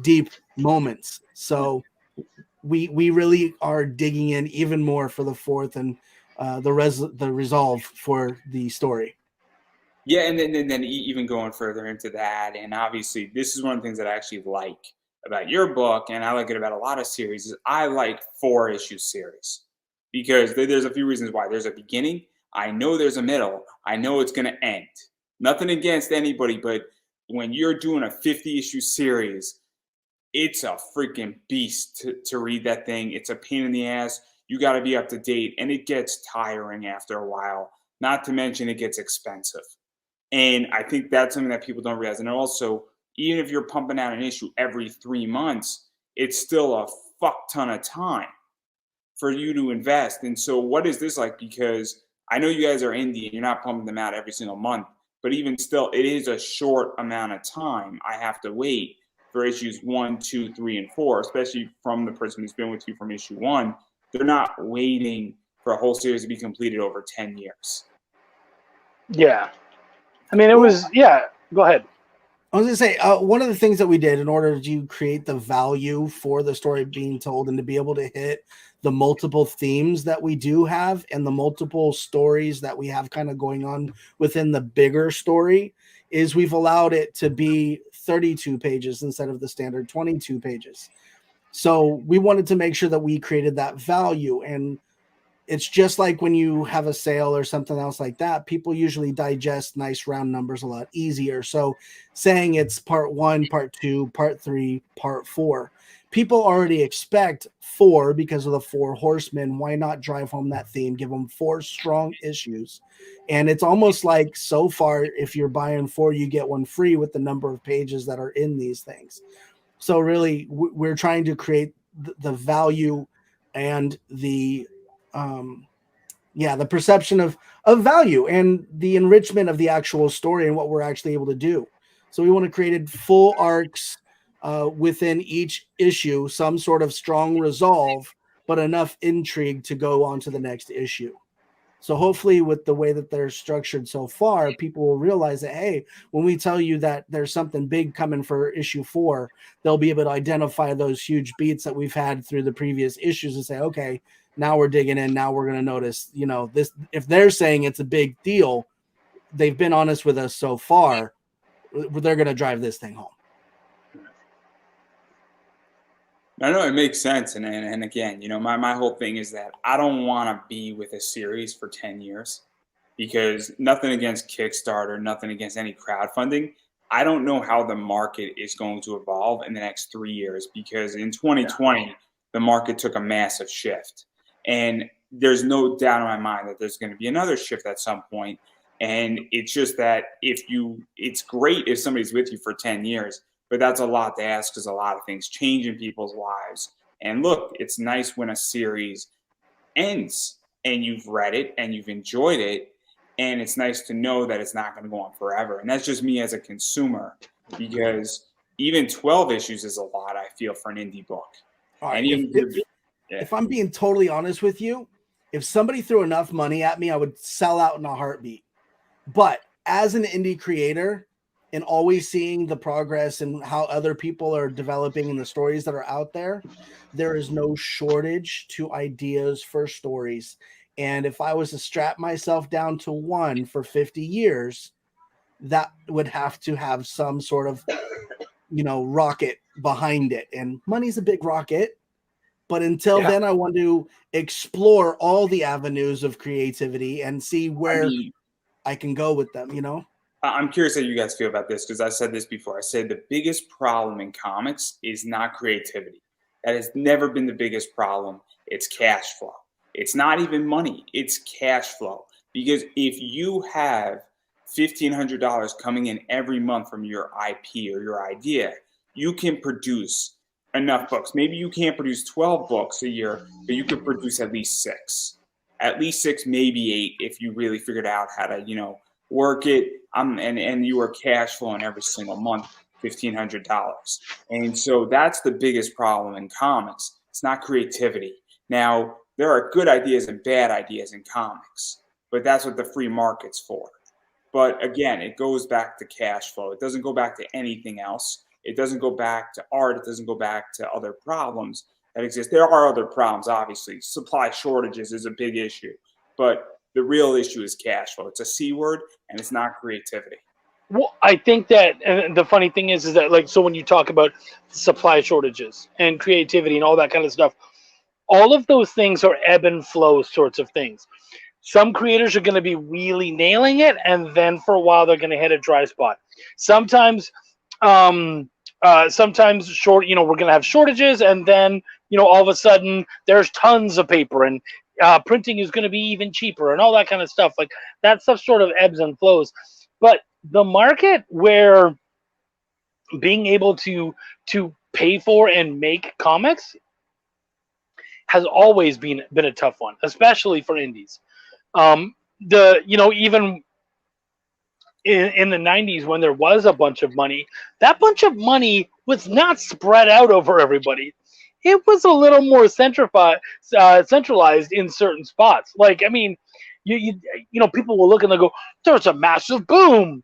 [SPEAKER 2] deep moments. So we really are digging in even more for the fourth and the resolve for the story.
[SPEAKER 1] Yeah, and then even going further into that, and obviously this is one of the things that I actually like about your book, and I like it about a lot of series, is I like 4-issue series because there's a few reasons why. There's a beginning. I know there's a middle. I know it's going to end. Nothing against anybody, but when you're doing a 50-issue series, it's a freaking beast to read that thing. It's a pain in the ass. You got to be up to date, and it gets tiring after a while. Not to mention it gets expensive. And I think that's something that people don't realize. And also, even if you're pumping out an issue every 3 months, it's still a fuck ton of time for you to invest. And so what is this like? Because I know you guys are indie and you're not pumping them out every single month, but even still, it is a short amount of time I have to wait for issues 1, 2, 3, and 4, especially from the person who's been with you from issue 1. They're not waiting for a whole series to be completed over 10 years.
[SPEAKER 3] Yeah. I mean, go ahead.
[SPEAKER 2] I was going to say, one of the things that we did in order to create the value for the story being told and to be able to hit the multiple themes that we do have and the multiple stories that we have kind of going on within the bigger story is we've allowed it to be 32 pages instead of the standard 22 pages. So we wanted to make sure that we created that value, and it's just like when you have a sale or something else like that, people usually digest nice round numbers a lot easier. So saying it's part 1, part 2, part 3, part 4, people already expect 4 because of the 4 horsemen. Why not drive home that theme? Give them 4 strong issues. And it's almost like so far, if you're buying 4, you get 1 free with the number of pages that are in these things. So really, we're trying to create the value and the perception of value and the enrichment of the actual story and what we're actually able to do. So we want to create full arcs within each issue, some sort of strong resolve, but enough intrigue to go on to the next issue. So hopefully with the way that they're structured so far, people will realize that, hey, when we tell you that there's something big coming for issue 4, they'll be able to identify those huge beats that we've had through the previous issues and say, okay, now we're digging in. Now we're going to notice, this, if they're saying it's a big deal, they've been honest with us so far, they're going to drive this thing home.
[SPEAKER 1] I know it makes sense. And again, my whole thing is that I don't want to be with a series for 10 years because nothing against Kickstarter, nothing against any crowdfunding. I don't know how the market is going to evolve in the next 3 years because in 2020, the market took a massive shift. And there's no doubt in my mind that there's going to be another shift at some point. And it's just that it's great if somebody's with you for 10 years, but that's a lot to ask because a lot of things change in people's lives. And look, it's nice when a series ends and you've read it and you've enjoyed it. And it's nice to know that it's not going to go on forever. And that's just me as a consumer, because even 12 issues is a lot, I feel, for an indie book.
[SPEAKER 2] All right, if I'm being totally honest with you, if somebody threw enough money at me, I would sell out in a heartbeat. But as an indie creator, and always seeing the progress and how other people are developing and the stories that are out there, there is no shortage to ideas for stories. And if I was to strap myself down to one for 50 years, that would have to have some sort of, rocket behind it. And money's a big rocket. But until then, I want to explore all the avenues of creativity and see where I can go with them,
[SPEAKER 1] I'm curious how you guys feel about this, because I said this before. I said the biggest problem in comics is not creativity. That has never been the biggest problem. It's cash flow. It's not even money. It's cash flow. Because if you have $1,500 coming in every month from your IP or your idea, you can produce enough books. Maybe you can't produce 12 books a year, but you could produce at least 6. At least 6, maybe 8, if you really figured out how to, work it. And you are cash flowing every single month, $1,500. And so that's the biggest problem in comics. It's not creativity. Now, there are good ideas and bad ideas in comics, but that's what the free market's for. But again, it goes back to cash flow. It doesn't go back to anything else. It doesn't go back to art. It doesn't go back to other problems that exist. There are other problems, obviously. Supply shortages is a big issue, but the real issue is cash flow. It's a C word, and it's not creativity.
[SPEAKER 3] Well, I think that, and the funny thing is that, so when you talk about supply shortages and creativity and all that kind of stuff, all of those things are ebb and flow sorts of things. Some creators are going to be really nailing it, and then for a while they're going to hit a dry spot. Sometimes, we're going to have shortages, and then all of a sudden there's tons of paper, and printing is going to be even cheaper, and all that kind of stuff. Like that stuff sort of ebbs and flows. But the market where being able to pay for and make comics has always been a tough one, especially for indies. Even in the 90s, when there was a bunch of money, that bunch of money was not spread out over everybody. It was a little more centralized in certain spots. Like, I mean, people will look and they'll go, "There's a massive boom.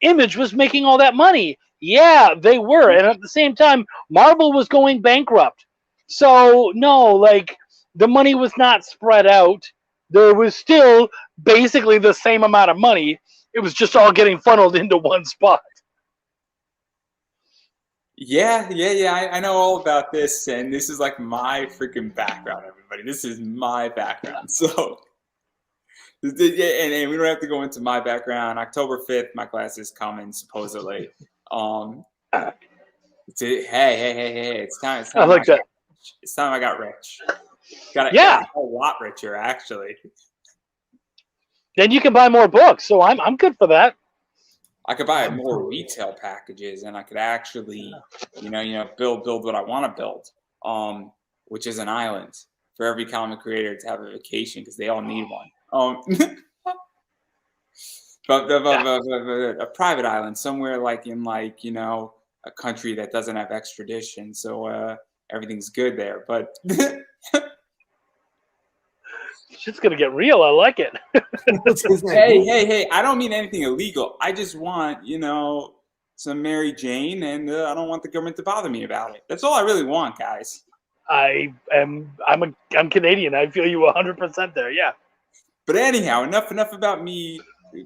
[SPEAKER 3] Image was making all that money." Yeah, they were, and at the same time, Marvel was going bankrupt. So no, like the money was not spread out. There was still basically the same amount of money. It was just all getting funneled into one spot.
[SPEAKER 1] Yeah. I know all about this, and this is like my freaking background, everybody. This is my background. So, and we don't have to go into my background. October 5th, my class is coming, supposedly. Hey, it's time.
[SPEAKER 3] I like that.
[SPEAKER 1] It's time I got rich. Got a whole lot richer, actually.
[SPEAKER 3] Then you can buy more books, so I'm good for that.
[SPEAKER 1] I could buy more retail packages, and I could actually, build what I want to build, which is an island for every comic creator to have a vacation, because they all need one. But a private island somewhere in a country that doesn't have extradition, so everything's good there. But
[SPEAKER 3] shit's gonna get real. I like it.
[SPEAKER 1] Hey! I don't mean anything illegal. I just want, some Mary Jane, and I don't want the government to bother me about it. That's all I really want, guys.
[SPEAKER 3] I'm Canadian. I feel you 100% there. Yeah.
[SPEAKER 1] But anyhow, enough about me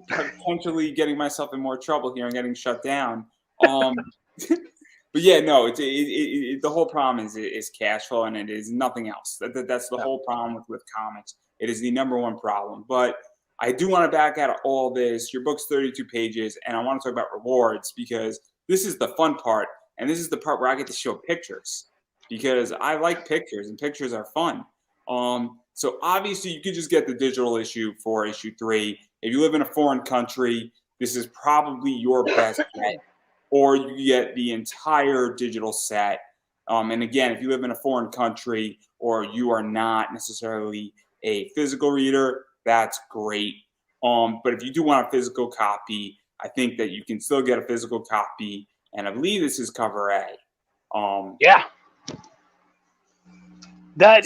[SPEAKER 1] potentially getting myself in more trouble here and getting shut down. But yeah, no, the whole problem is cash flow, and it is nothing else. That's the whole problem with comics. It is the number one problem. But I do want to back out of all this. Your book's 32 pages, and I want to talk about rewards, because this is the fun part, and this is the part where I get to show pictures, because I like pictures, and pictures are fun. So obviously you could just get the digital issue for issue 3. If you live in a foreign country, this is probably your best bet. Or you get the entire digital set. And again, if you live in a foreign country or you are not necessarily a physical reader, that's great. But if you do want a physical copy, I think that you can still get a physical copy. And I believe this is cover A.
[SPEAKER 3] Yeah. That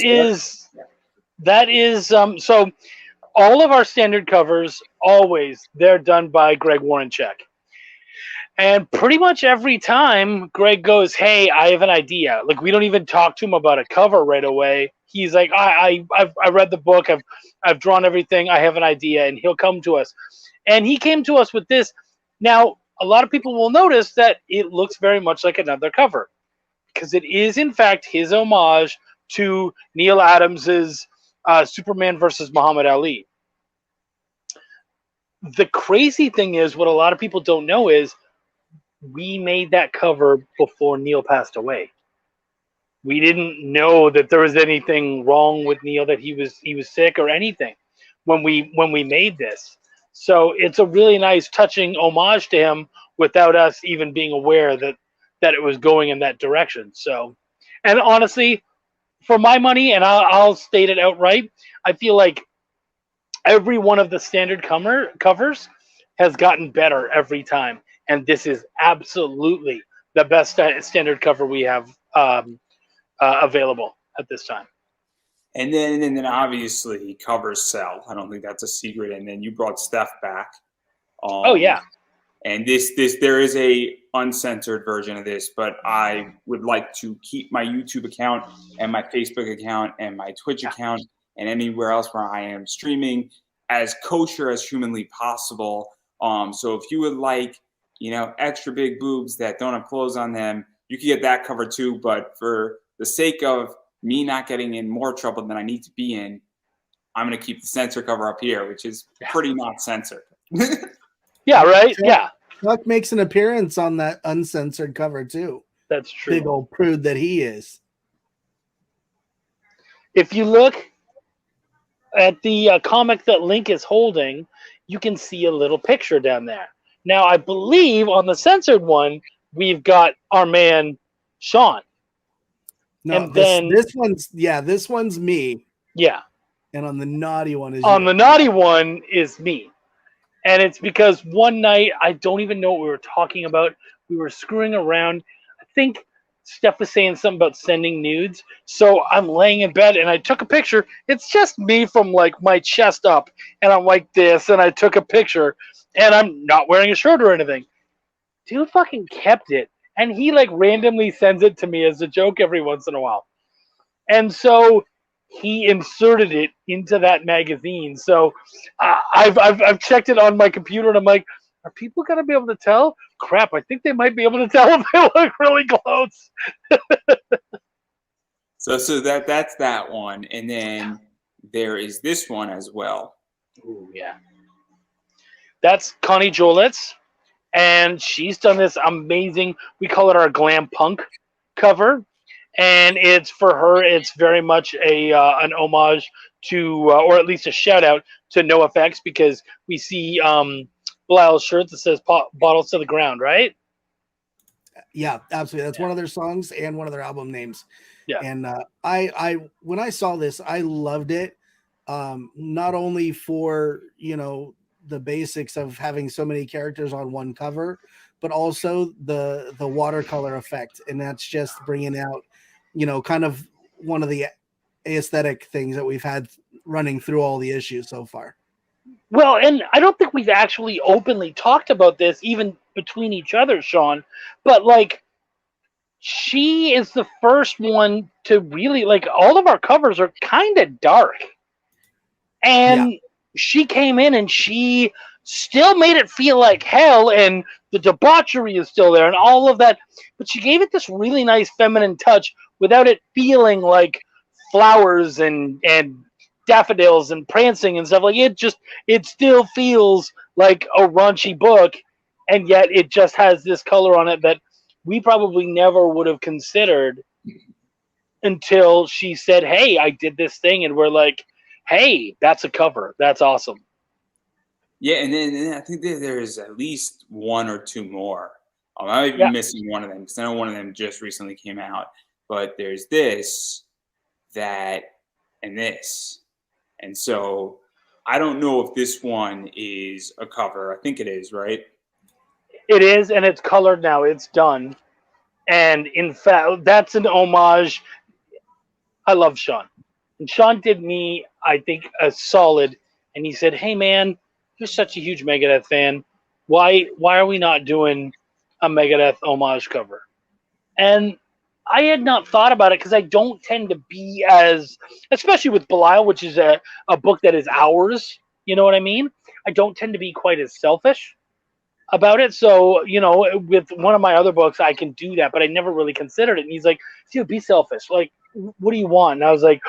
[SPEAKER 3] is so all of our standard covers, always, they're done by Greg Warrencheck. And pretty much every time Greg goes, "Hey, I have an idea." Like, we don't even talk to him about a cover right away. He's like, I read the book. I've drawn everything. I have an idea," and he'll come to us. And he came to us with this. Now, a lot of people will notice that it looks very much like another cover, because it is in fact his homage to Neil Adams's Superman versus Muhammad Ali. The crazy thing is, what a lot of people don't know is, we made that cover before Neil passed away. We didn't know that there was anything wrong with Neil, that he was sick or anything when we made this. So it's a really nice, touching homage to him without us even being aware that it was going in that direction. So, and honestly, for my money, and I'll state it outright, I feel like every one of the standard covers has gotten better every time, and this is absolutely the best standard cover we have available at this time.
[SPEAKER 1] And then obviously covers sell. I don't think that's a secret. And then you brought Steph back.
[SPEAKER 3] Oh yeah.
[SPEAKER 1] And this there is a uncensored version of this, but I would like to keep my YouTube account and my Facebook account and my Twitch account and anywhere else where I am streaming as kosher as humanly possible. So if you would like, extra big boobs that don't have clothes on them, you can get that covered too. But for the sake of me not getting in more trouble than I need to be in, I'm going to keep the censor cover up here, which is pretty not censored.
[SPEAKER 3] Yeah, right? Yeah.
[SPEAKER 2] Chuck makes an appearance on that uncensored cover too.
[SPEAKER 3] That's true.
[SPEAKER 2] Big old prude that he is.
[SPEAKER 3] If you look at the comic that Link is holding, you can see a little picture down there. Now, I believe on the censored one, we've got our man Shaun.
[SPEAKER 2] No,
[SPEAKER 3] and
[SPEAKER 2] this one's me.
[SPEAKER 3] Yeah.
[SPEAKER 2] And on the naughty one is
[SPEAKER 3] the naughty one is me. And it's because one night, I don't even know what we were talking about. We were screwing around. I think Steph was saying something about sending nudes. So I'm laying in bed and I took a picture. It's just me from like my chest up. And I'm like this. And I took a picture. And I'm not wearing a shirt or anything. Dude fucking kept it. And he like randomly sends it to me as a joke every once in a while. And so he inserted it into that magazine. So I've checked it on my computer and I'm like, are people going to be able to tell? Crap, I think they might be able to tell if they look really close.
[SPEAKER 1] So that's that one. And then there is this one as well.
[SPEAKER 3] Ooh, yeah. That's Connie Jolitz. And she's done this amazing, we call it our glam punk cover. And it's for her, it's very much an homage to, or at least a shout out to NoFX, because we see Belial's shirt that says "Bottles to the Ground," right?
[SPEAKER 2] Yeah, absolutely. That's one of their songs and one of their album names.
[SPEAKER 3] Yeah.
[SPEAKER 2] And I when I saw this, I loved it. Not only for the basics of having so many characters on one cover, but also the watercolor effect, and that's just bringing out kind of one of the aesthetic things that we've had running through all the issues so far.
[SPEAKER 3] Well, and I don't think we've actually openly talked about this even between each other, Shaun, but like, she is the first one to really, like, all of our covers are kind of dark. And she came in and she still made it feel like hell, and the debauchery is still there and all of that, but she gave it this really nice feminine touch without it feeling like flowers and daffodils and prancing and stuff. Like, it still feels like a raunchy book, and yet it just has this color on it that we probably never would have considered until she said, "Hey, I did this thing," and we're like, "Hey, that's a cover. That's awesome."
[SPEAKER 1] Yeah, and then I think there's at least one or two more. I might be missing one of them because I know one of them just recently came out. But there's this, that, and this. And so I don't know if this one is a cover. I think it is, right?
[SPEAKER 3] It is, and it's colored now. It's done. And in fact, that's an homage. I love Shaun. And Shaun did me, I think, a solid. And he said, "Hey, man, you're such a huge Megadeth fan. Why are we not doing a Megadeth homage cover. And I had not thought about it because I don't tend to be as, especially with Belial, which is a book that is ours. You know what I mean? I don't tend to be quite as selfish about it. So, with one of my other books, I can do that, but I never really considered it. And he's like, dude, be selfish. Like, what do you want? And I was like,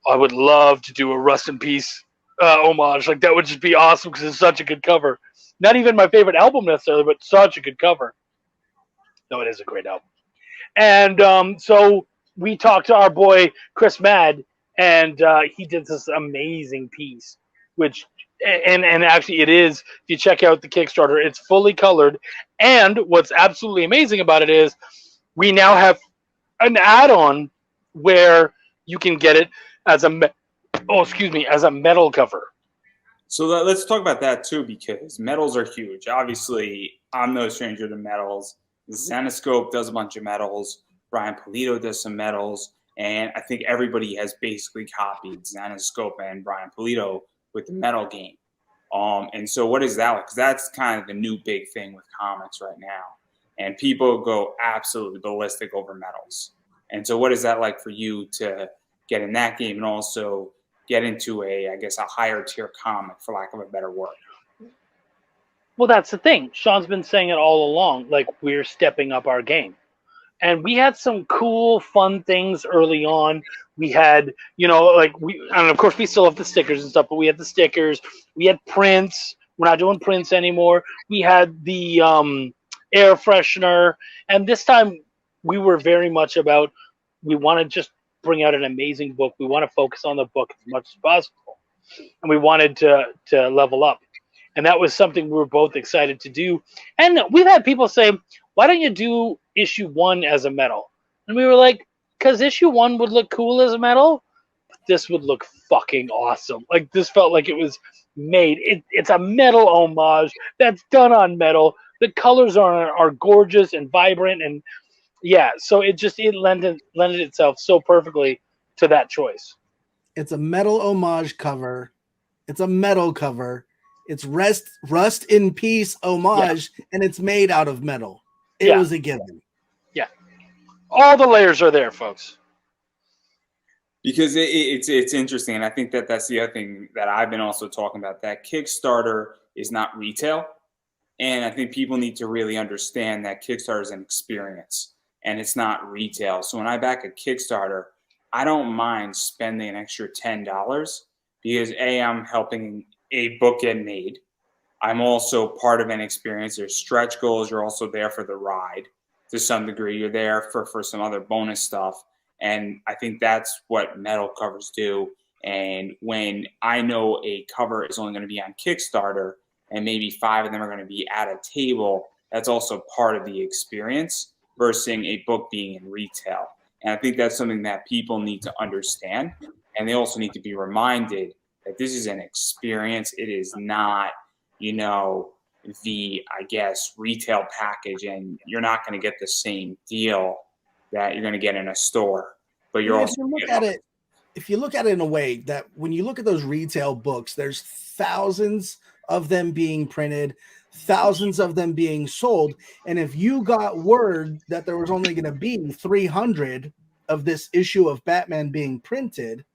[SPEAKER 3] I would love to do a Rust in Peace homage. Like, that would just be awesome because it's such a good cover. Not even my favorite album necessarily, but such a good cover. No, it is a great album. And so we talked to our boy Chris Mad, and he did this amazing piece, which and actually it is, if you check out the Kickstarter, it's fully colored. And what's absolutely amazing about it is we now have an add-on where you can get it as as a metal cover.
[SPEAKER 1] So let's talk about that too, because metals are huge. Obviously, I'm no stranger to metals. Zenoscope does a bunch of metals. Brian Pulido does some metals. And I think everybody has basically copied Zenoscope and Brian Pulido with the metal game. And so what is that like? Because that's kind of the new big thing with comics right now. And people go absolutely ballistic over metals. And so what is that like for you to get in that game and also get into a higher tier comic, for lack of a better word?
[SPEAKER 3] Well, that's the thing. Shaun's been saying it all along. Like, we're stepping up our game. And we had some cool, fun things early on. We had, and of course we still have the stickers and stuff, but we had the stickers. We had prints. We're not doing prints anymore. We had the air freshener. And this time we were very much about, we want to just bring out an amazing book. We want to focus on the book as much as possible. And we wanted to level up. And that was something we were both excited to do. And we've had people say, why don't you do issue 1 as a metal? And we were like, because issue 1 would look cool as a metal, but this would look fucking awesome. Like, this felt like it was made. It's a metal homage that's done on metal. The colors are gorgeous and vibrant. And yeah, so it lended itself so perfectly to that choice.
[SPEAKER 2] It's a metal homage cover. It's a metal cover. It's Rust in Peace homage, and it's made out of metal. It was a given.
[SPEAKER 3] Yeah. All the layers are there, folks.
[SPEAKER 1] Because it's interesting, and I think that's the other thing that I've been also talking about, that Kickstarter is not retail. And I think people need to really understand that Kickstarter is an experience, and it's not retail. So when I back a Kickstarter, I don't mind spending an extra $10 because I'm helping a book get made. I'm also part of an experience. There's stretch goals. You're also there for the ride to some degree. You're there for some other bonus stuff. And I think that's what metal covers do. And when I know a cover is only going to be on Kickstarter and maybe 5 of them are going to be at a table, that's also part of the experience versus a book being in retail. And I think that's something that people need to understand. And they also need to be reminded that this is an experience. It is not, the, retail package, and you're not going to get the same deal that you're going to get in a store. But you're also,
[SPEAKER 2] if you look at it in a way that when you look at those retail books, there's thousands of them being printed, thousands of them being sold. And if you got word that there was only going to be 300 of this issue of Batman being printed,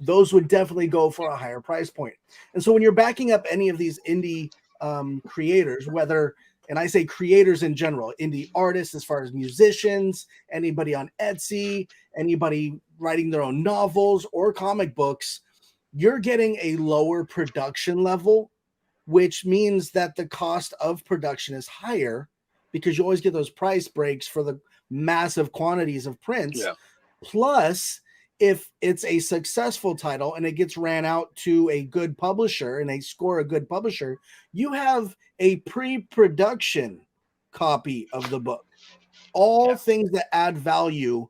[SPEAKER 2] those would definitely go for a higher price point. And so when you're backing up any of these indie creators, and I say creators in general, indie artists as far as musicians, anybody on Etsy, anybody writing their own novels or comic books, you're getting a lower production level, which means that the cost of production is higher because you always get those price breaks for the massive quantities of prints.
[SPEAKER 3] Yeah.
[SPEAKER 2] Plus, if it's a successful title and it gets ran out to a good publisher and they score a good publisher, you have a pre-production copy of the book. All things that add value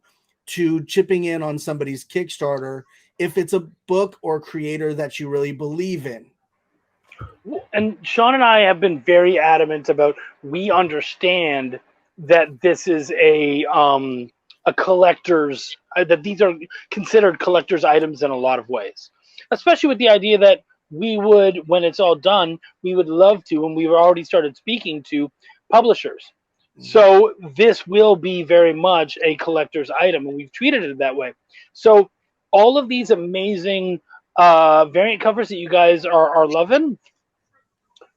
[SPEAKER 2] to chipping in on somebody's Kickstarter if it's a book or creator that you really believe in.
[SPEAKER 3] And Shaun and I have been very adamant about, we understand that this is a collector's, that these are considered collector's items in a lot of ways, especially with the idea that we would, when it's all done, we would love to, and we've already started speaking to publishers So this will be very much a collector's item, and we've treated it that way. So all of these amazing variant covers that you guys are loving,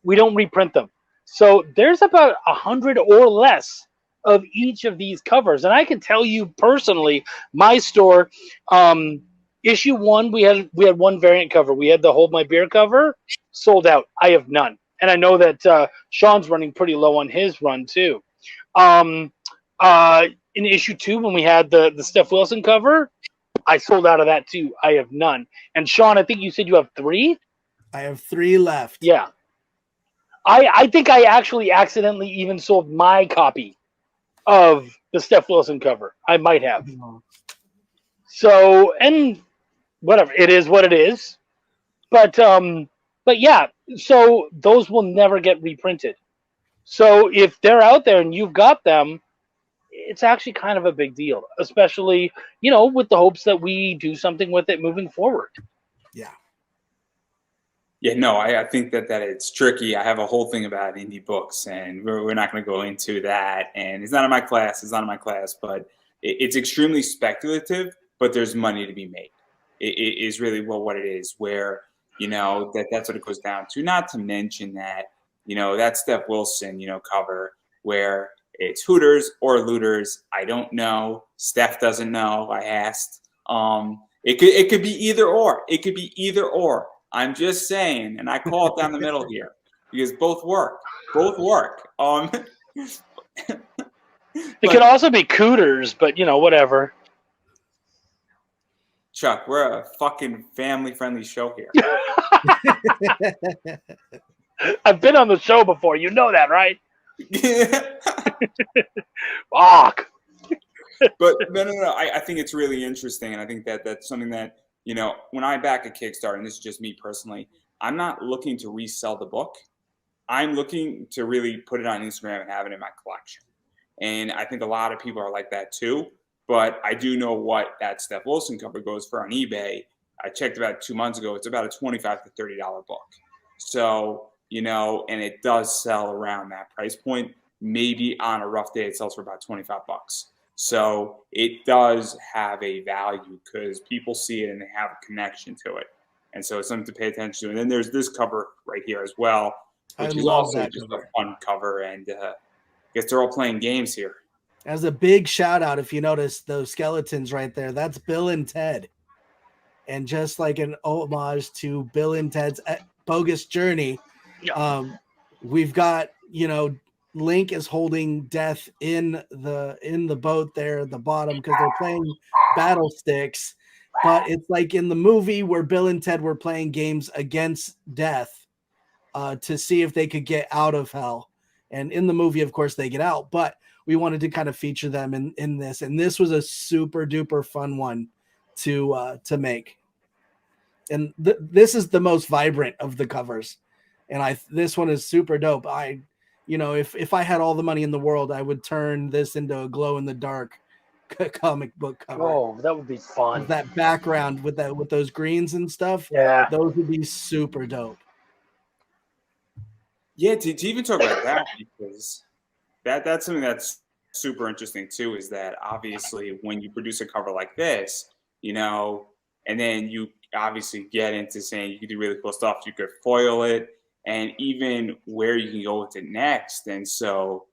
[SPEAKER 3] we don't reprint them. So there's about 100 or less of each of these covers, and I can tell you personally, my store, issue 1, we had one variant cover. We had the Hold My Beer cover, sold out. I have none, and I know that Shaun's running pretty low on his run too. Um, in issue 2, when we had the Steph Wilson cover, I sold out of that too. I have none. And Shaun, I think you said you have 3.
[SPEAKER 2] I have 3 left.
[SPEAKER 3] Yeah. I think I actually accidentally even sold my copy of the Steph Wilson cover. I might have. So, and whatever, it is what it is. But yeah, so those will never get reprinted. So if they're out there and you've got them, it's actually kind of a big deal, especially, with the hopes that we do something with it moving forward.
[SPEAKER 2] Yeah.
[SPEAKER 1] Yeah, no, I think that it's tricky. I have a whole thing about indie books, and we're not going to go into that. And it's not in my class. But it's extremely speculative, but there's money to be made. It is really what it is, where, that's what it goes down to. Not to mention that, that Steph Wilson, cover where it's Hooters or Looters. I don't know. Steph doesn't know. I asked. It could be either or. It could be either or. I'm just saying, and I call it down the middle here because both work. Both work.
[SPEAKER 3] It could also be Cooters, but whatever.
[SPEAKER 1] Chuck, we're a fucking family-friendly show here.
[SPEAKER 3] I've been on the show before. You know that, right? Fuck.
[SPEAKER 1] But no. I think it's really interesting, and I think that's something that, when I back a Kickstarter, and this is just me personally, I'm not looking to resell the book. I'm looking to really put it on Instagram and have it in my collection. And I think a lot of people are like that too. But I do know what that Steph Wilson cover goes for on eBay. I checked about 2 months ago. It's about a $25 to $30 book. So, and it does sell around that price point. Maybe on a rough day, it sells for about $25. So it does have a value because people see it and they have a connection to it. And so it's something to pay attention to. And then there's this cover right here as well, which is also just a fun cover. And I guess they're all playing games here.
[SPEAKER 2] As a big shout out, if you notice those skeletons right there, that's Bill and Ted. And just like an homage to Bill and Ted's bogus journey, we've got, Link is holding Death in the boat there at the bottom because they're playing battle sticks. But it's like in the movie where Bill and Ted were playing games against Death to see if they could get out of hell. And in the movie, of course, they get out. But we wanted to kind of feature them in this. And this was a super duper fun one to make. And this is the most vibrant of the covers. And this one is super dope. If I had all the money in the world, I would turn this into a glow in the dark comic book cover.
[SPEAKER 3] Oh, that would be fun.
[SPEAKER 2] With that background with those greens and stuff.
[SPEAKER 3] Yeah.
[SPEAKER 2] Those would be super dope.
[SPEAKER 1] Yeah, to even talk about that, because that's something that's super interesting too, is that obviously when you produce a cover like this, and then you obviously get into saying you can do really cool stuff. You could foil it, and even where you can go with it next. And so,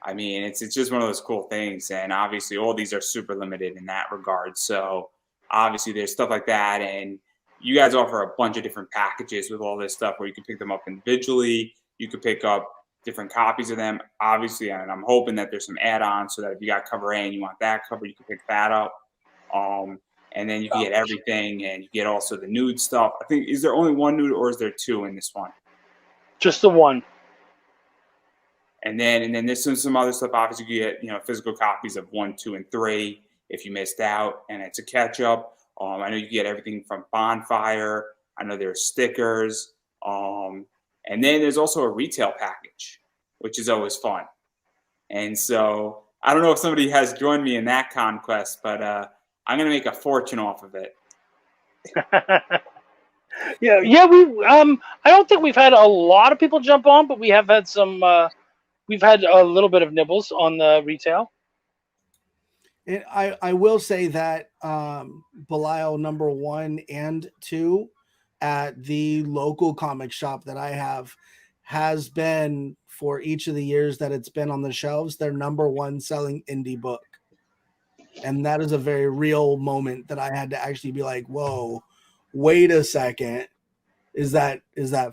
[SPEAKER 1] I mean, it's just one of those cool things. And obviously all these are super limited in that regard. So obviously there's stuff like that. And you guys offer a bunch of different packages with all this stuff where you can pick them up individually. You could pick up different copies of them, obviously. And I'm hoping that there's some add-ons so that if you got cover A and you want that cover, you can pick that up. And then you can get everything, and you get also the nude stuff. I think, is there only one nude or is there 2 in this one?
[SPEAKER 3] Just the one.
[SPEAKER 1] And then there's some other stuff. Obviously, you get physical copies of 1, 2, and 3 if you missed out, and it's a catch up. I know you get everything from Bonfire. I know there's stickers, and then there's also a retail package, which is always fun. And so I don't know if somebody has joined me in that conquest, but I'm gonna make a fortune off of it. Yeah.
[SPEAKER 3] We I don't think we've had a lot of people jump on, but we have had some we've had a little bit of nibbles on the retail.
[SPEAKER 2] And I will say that Belial number 1 and 2 at the local comic shop that I have has been, for each of the years that it's been on the shelves, their number 1 selling indie book. And that is a very real moment that I had to actually be like, whoa, wait a second. Is that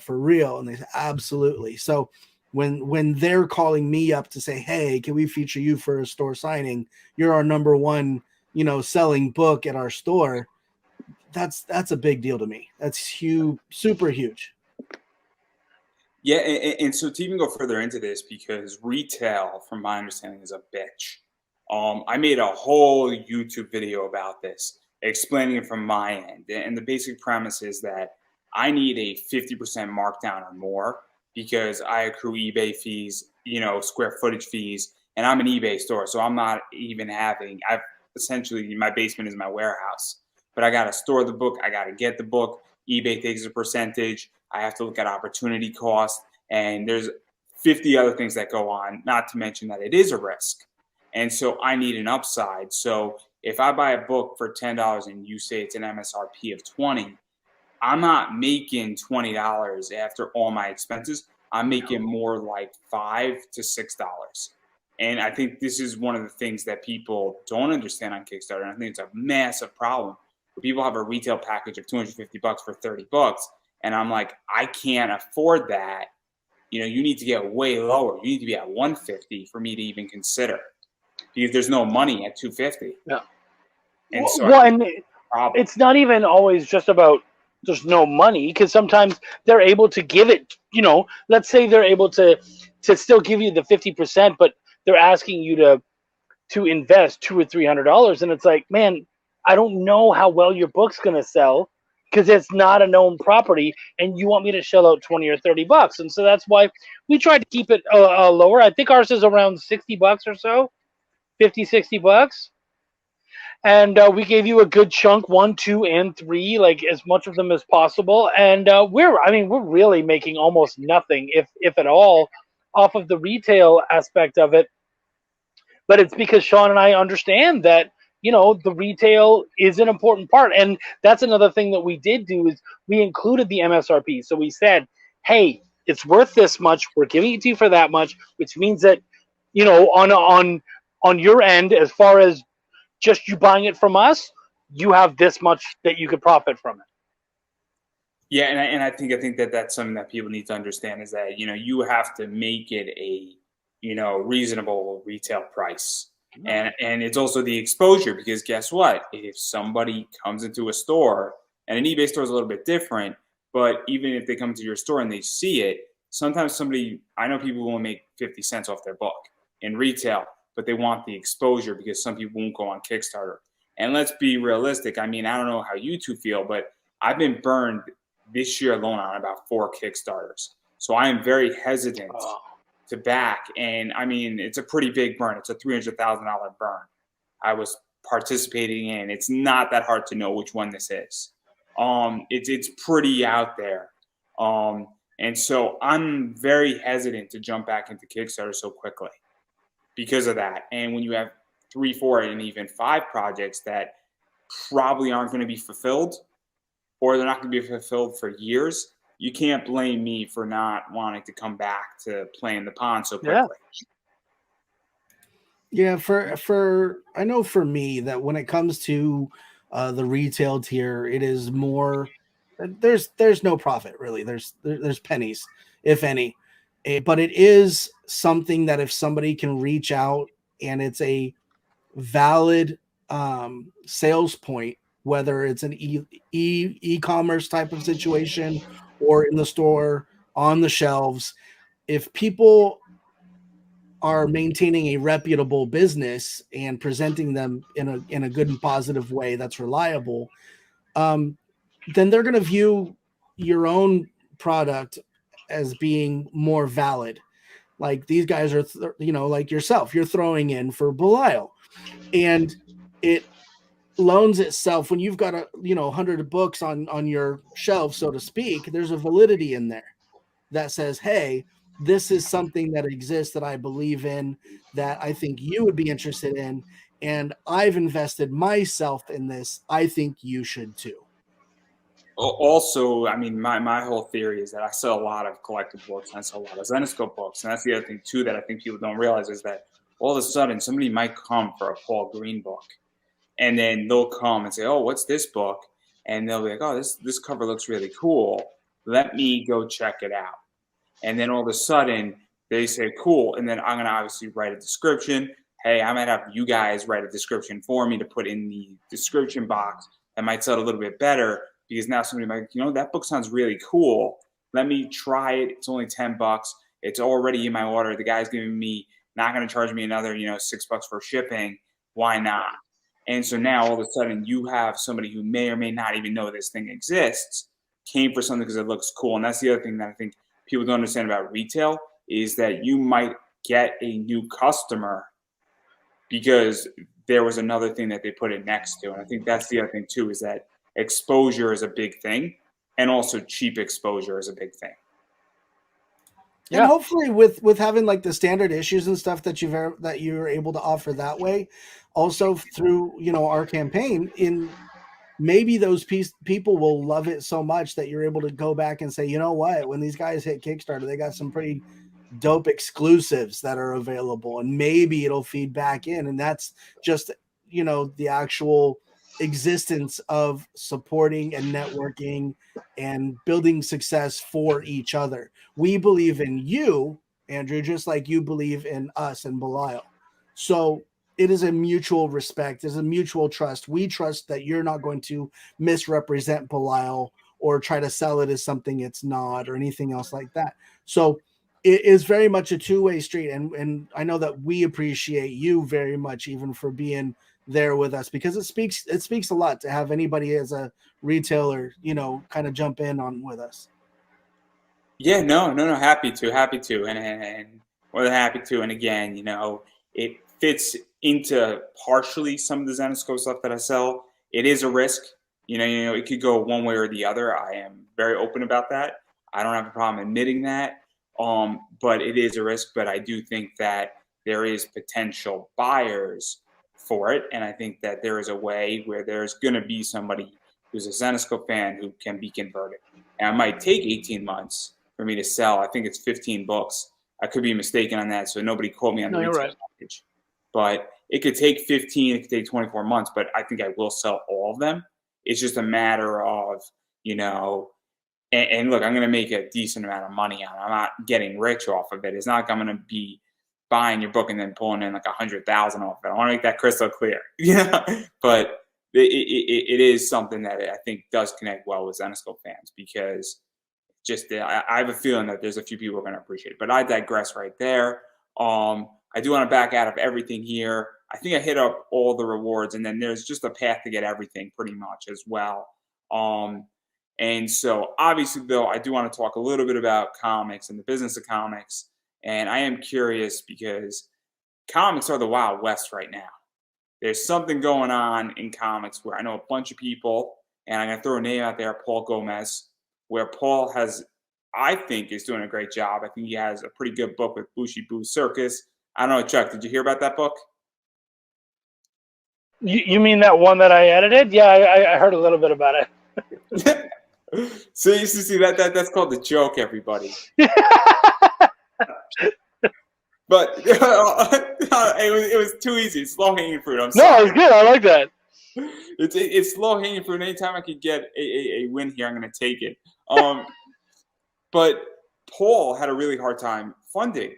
[SPEAKER 2] for real? And they said, absolutely. So when they're calling me up to say, hey, can we feature you for a store signing? You're our number 1, selling book at our store. That's a big deal to me. That's huge, super huge.
[SPEAKER 1] Yeah, and so to even go further into this, because retail, from my understanding, is a bitch. I made a whole YouTube video about this, explaining it from my end. And the basic premise is that I need a 50% markdown or more because I accrue eBay fees, square footage fees, and I'm an eBay store. So I'm not even I've essentially, my basement is my warehouse. But I got to store the book. I got to get the book. eBay takes a percentage. I have to look at opportunity cost. And there's 50 other things that go on, not to mention that it is a risk. And so I need an upside. So if I buy a book for $10 and you say it's an MSRP of $20, I'm not making $20 after all my expenses. I'm making more like $5 to $6. And I think this is one of the things that people don't understand on Kickstarter. And I think it's a massive problem. People have a retail package of $250 for $30. And I'm like, I can't afford that. You need to get way lower. You need to be at 150 for me to even consider, because there's no money at 250.
[SPEAKER 3] Yeah.
[SPEAKER 1] And so
[SPEAKER 3] and it's not even always just about there's no money, because sometimes they're able to give it, let's say they're able to still give you the 50%, but they're asking you to invest $200 or $300. And it's like, man, I don't know how well your book's going to sell, because it's not a known property, and you want me to shell out $20 or $30. And so that's why we tried to keep it lower. I think ours is around $60 or so, $50-$60. And we gave you a good chunk, 1, 2, and 3, like as much of them as possible. And we're really making almost nothing, if at all, off of the retail aspect of it. But it's because Shaun and I understand that, the retail is an important part. And that's another thing that we did do, is we included the MSRP. So we said, hey, it's worth this much. We're giving it to you for that much, which means that, on your end, as far as just you buying it from us, you have this much that you could profit from it.
[SPEAKER 1] Yeah, and I think that that's something that people need to understand, is that you have to make it a reasonable retail price, and it's also the exposure, because guess what? If somebody comes into a store, and an eBay store is a little bit different, but even if they come to your store and they see it, sometimes I know people will make 50 cents off their book in retail, but they want the exposure, because some people won't go on Kickstarter. And let's be realistic. I mean, I don't know how you two feel, but I've been burned this year alone on about 4 Kickstarters. So I am very hesitant to back. And I mean, it's a pretty big burn. It's a $300,000 burn I was participating in. It's not that hard to know which one this is. It's pretty out there. And so I'm very hesitant to jump back into Kickstarter so quickly because of that. And when you have 3, 4, and even 5 projects that probably aren't going to be fulfilled, or they're not going to be fulfilled for years, you can't blame me for not wanting to come back to playing the pond so quickly.
[SPEAKER 2] Yeah, for I know for me that when it comes to the retail tier, it is more, there's no profit really. There's pennies, if any. But it is something that if somebody can reach out and it's a valid sales point, whether it's an e-commerce type of situation or in the store on the shelves, if people are maintaining a reputable business and presenting them in a good and positive way that's reliable, then they're going to view your own product as being more valid. Like these guys are, like yourself, you're throwing in for Belial, and it loans itself when you've got 100 books on your shelf, so to speak. There's a validity in there that says, hey, this is something that exists that I believe in, that I think you would be interested in, and I've invested myself in this. I think you should too.
[SPEAKER 1] Also, I mean, my whole theory is that I sell a lot of collected books and I sell a lot of Zenescope books. And that's the other thing, too, that I think people don't realize is that all of a sudden somebody might come for a Paul Green book. And then they'll come and say, oh, what's this book? And they'll be like, oh, this cover looks really cool. Let me go check it out. And then all of a sudden they say, cool. And then I'm going to obviously write a description. Hey, I might have you guys write a description for me to put in the description box that might sell a little bit better, because now somebody might, that book sounds really cool. Let me try it. It's only $10. It's already in my order. The guy's giving me, not going to charge me another, $6 for shipping. Why not? And so now all of a sudden you have somebody who may or may not even know this thing exists, came for something because it looks cool. And that's the other thing that I think people don't understand about retail, is that you might get a new customer because there was another thing that they put it next to. And I think that's the other thing too, is that exposure is a big thing, and also cheap exposure is a big thing.
[SPEAKER 2] Yeah. And hopefully with having like the standard issues and stuff that you're able to offer that way, also through our campaign, in maybe those people will love it so much that you're able to go back and say, you know what, when these guys hit Kickstarter, they got some pretty dope exclusives that are available, and maybe it'll feed back in. And that's just the actual existence of supporting and networking and building success for each other. We believe in you, Andrew, just like you believe in us and Belial. So it is a mutual respect. There's a mutual trust. We trust that you're not going to misrepresent Belial or try to sell it as something it's not, or anything else like that. So it is very much a two-way street. And I know that we appreciate you very much, even for being there with us, because it speaks a lot to have anybody as a retailer, kind of jump in on with us.
[SPEAKER 1] Yeah, no, happy to, and more than happy to. And again, it fits into partially some of the Zenescope stuff that I sell. It is a risk, it could go one way or the other. I am very open about that. I don't have a problem admitting that. But it is a risk. But I do think that there is potential buyers for it, and I think that there is a way where there's going to be somebody who's a Zenescope fan who can be converted. And it might take 18 months for me to sell. I think it's 15 books. I could be mistaken on that, so nobody quote me on the retail package. But it could take 15, it could take 24 months, but I think I will sell all of them. It's just a matter of, and look, I'm going to make a decent amount of money on it. I'm not getting rich off of it. It's not like I'm going to be buying your book and then pulling in like 100,000 off it. I want to make that crystal clear. But it is something that I think does connect well with Zenescope fans, because I have a feeling that there's a few people who are going to appreciate it. But I digress right there. I do want to back out of everything here. I think I hit up all the rewards, and then there's just a path to get everything pretty much as well. And so obviously, though, I do want to talk a little bit about comics and the business of comics. And I am curious, because comics are the Wild West right now. There's something going on in comics where I know a bunch of people, and I'm going to throw a name out there, Paul Gomez, where Paul I think is doing a great job. I think he has a pretty good book with Bushy Boo Circus. I don't know, Chuck, did you hear about that book?
[SPEAKER 3] You mean that one that I edited? Yeah, I heard a little bit about it.
[SPEAKER 1] So you see that's called The Joke, everybody. But it was too easy. It's low hanging fruit. I'm sorry.
[SPEAKER 3] No, it's good. I like that.
[SPEAKER 1] It's low hanging fruit. Anytime I could get a win here, I'm going to take it. But Paul had a really hard time funding,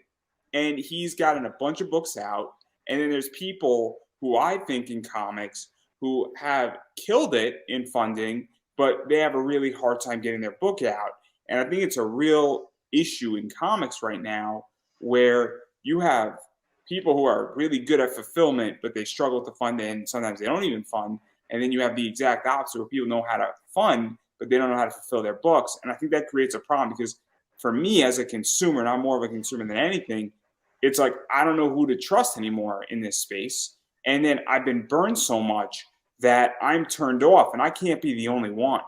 [SPEAKER 1] and he's gotten a bunch of books out. And then there's people who I think in comics who have killed it in funding, but they have a really hard time getting their book out. And I think it's a real issue in comics right now, where you have people who are really good at fulfillment, but they struggle to fund it, and sometimes they don't even fund. And then you have the exact opposite, where people know how to fund, but they don't know how to fulfill their books. And I think that creates a problem, because for me as a consumer, and I'm more of a consumer than anything, it's like I don't know who to trust anymore in this space. And then I've been burned so much that I'm turned off, and I can't be the only one,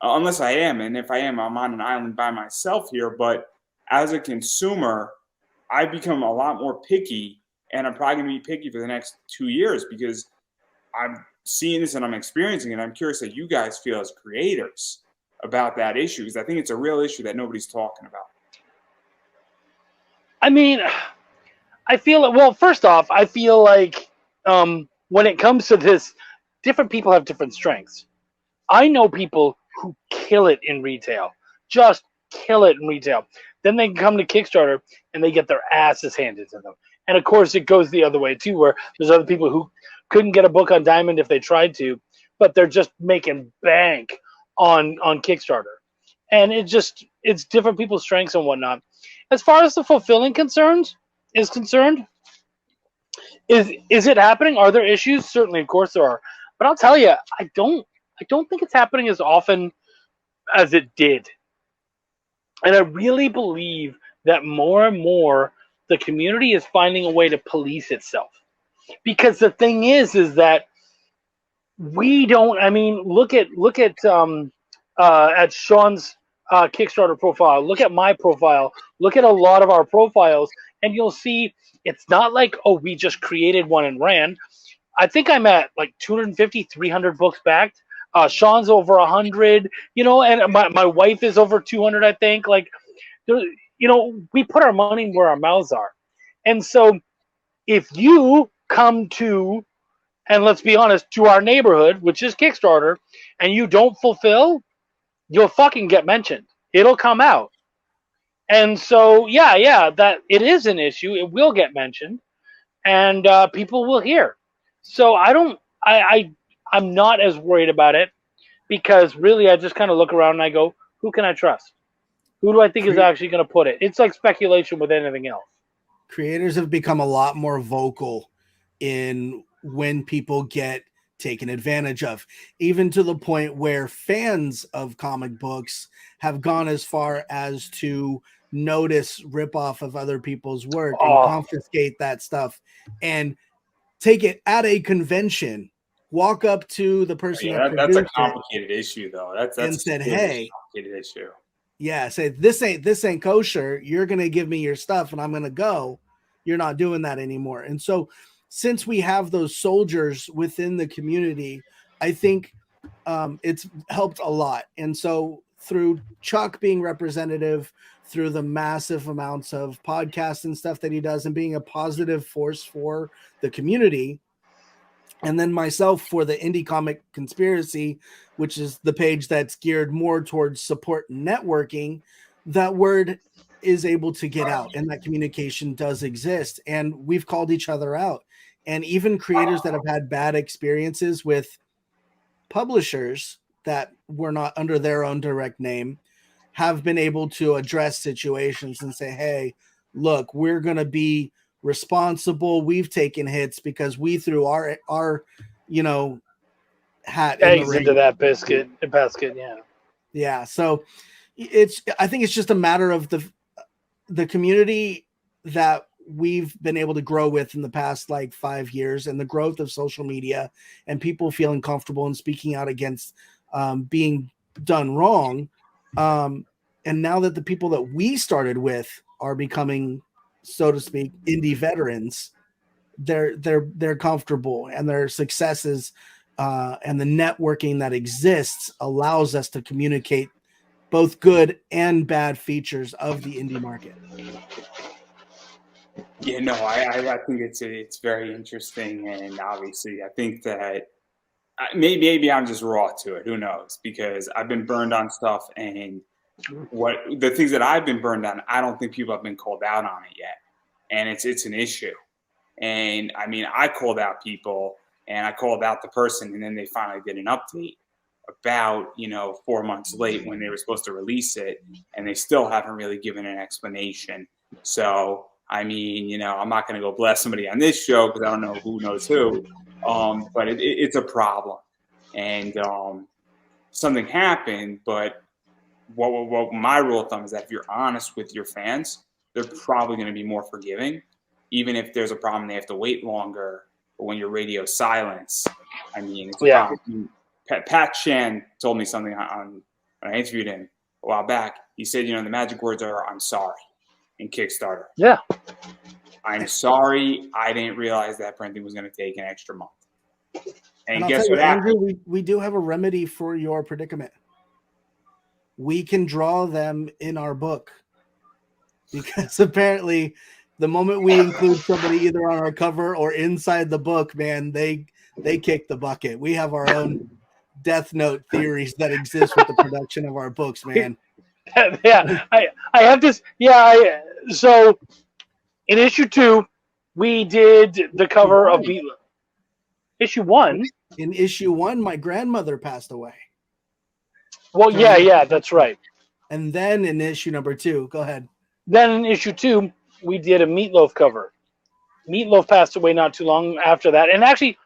[SPEAKER 1] unless I am. And if I am, I'm on an island by myself here. But as a consumer, I've become a lot more picky, and I'm probably going to be picky for the next 2 years because I'm seeing this and I'm experiencing it. I'm curious that you guys feel as creators about that issue, because I think it's a real issue that nobody's talking about.
[SPEAKER 3] I mean, I feel, well, first off, I feel like when it comes to this, different people have different strengths. I know people who kill it in retail, just kill it in retail. Then they come to Kickstarter and they get their asses handed to them. And of course, it goes the other way too, where there's other people who couldn't get a book on Diamond if they tried to, but they're just making bank on Kickstarter. And it's different people's strengths and whatnot. As far as the fulfilling is concerned, is it happening? Are there issues? Certainly, of course there are. But I'll tell you, I don't think it's happening as often as it did. And I really believe that more and more the community is finding a way to police itself. Because the thing is that we don't. I mean, look at Shaun's Kickstarter profile. Look at my profile. Look at a lot of our profiles, and you'll see it's not like, oh, we just created one and ran. I think I'm at like 250, 300 books backed. Shaun's over 100, and my wife is over 200, I think. Like, we put our money where our mouths are. And so if you come to, and let's be honest, to our neighborhood, which is Kickstarter, and you don't fulfill, you'll fucking get mentioned. It'll come out. And so, yeah, that it is an issue. It will get mentioned, and people will hear. So I'm not as worried about it, because really I just kind of look around and I go, who can I trust? Who do I think is actually going to put it? It's like speculation with anything else.
[SPEAKER 2] Creators have become a lot more vocal in when people get taken advantage of, even to the point where fans of comic books have gone as far as to notice ripoff of other people's work and confiscate that stuff and take it at a convention, walk up to the person
[SPEAKER 1] that's a complicated issue, though. That's
[SPEAKER 2] and said, "Hey,
[SPEAKER 1] complicated issue."
[SPEAKER 2] Yeah, say this ain't kosher. You're gonna give me your stuff, and I'm gonna go. You're not doing that anymore." And so, since we have those soldiers within the community, I think it's helped a lot. And so, through Chuck being representative, through the massive amounts of podcasts and stuff that he does, and being a positive force for the community, and then myself for the Indie Comic Conspiracy, which is the page that's geared more towards support and networking, that word is able to get out and that communication does exist. And we've called each other out. And even creators that have had bad experiences with publishers that were not under their own direct name have been able to address situations and say, hey, look, we're going to be responsible. We've taken hits because we threw our hat
[SPEAKER 3] eggs into that basket.
[SPEAKER 2] Yeah. So I think it's just a matter of the community that we've been able to grow with in the past 5 years, and the growth of social media and people feeling comfortable and speaking out against being done wrong. And now that the people that we started with are becoming, so to speak, indie veterans, they're comfortable, and their successes and the networking that exists allows us to communicate both good and bad features of the indie market.
[SPEAKER 1] Yeah, no, I think it's very interesting, and obviously I think that maybe I'm just raw to it. Who knows? Because I've been burned on stuff, and the things that I've been burned on, I don't think people have been called out on it yet, and it's an issue. And I mean, I called out people, and I called out the person, and then they finally did an update about 4 months late when they were supposed to release it, and they still haven't really given an explanation. So I mean, I'm not going to go bless somebody on this show because I don't know who knows who, but it's a problem, and something happened. But what my rule of thumb is that if you're honest with your fans, they're probably going to be more forgiving, even if there's a problem. They have to wait longer. But when your radio silence, I mean, it's a problem. Pat Shan told me something when I interviewed him a while back. He said, the magic words are "I'm sorry." in Kickstarter.
[SPEAKER 3] Yeah.
[SPEAKER 1] I'm sorry, I didn't realize that printing was going to take an extra month. And
[SPEAKER 2] I'll
[SPEAKER 1] guess
[SPEAKER 2] tell
[SPEAKER 1] what
[SPEAKER 2] you,
[SPEAKER 1] happened?
[SPEAKER 2] Andrew, we do have a remedy for your predicament. We can draw them in our book, because apparently the moment we include somebody either on our cover or inside the book, man, they kick the bucket. We have our own Death Note theories that exist with the production of our books, man.
[SPEAKER 3] Yeah, I have this. Yeah, so in issue 2, we did the cover of Belial. Issue 1.
[SPEAKER 2] In issue 1, my grandmother passed away.
[SPEAKER 3] Well, yeah, that's right.
[SPEAKER 2] And then in issue number 2, go ahead.
[SPEAKER 3] Then in issue 2, we did a Meatloaf cover. Meatloaf passed away not too long after that. And actually,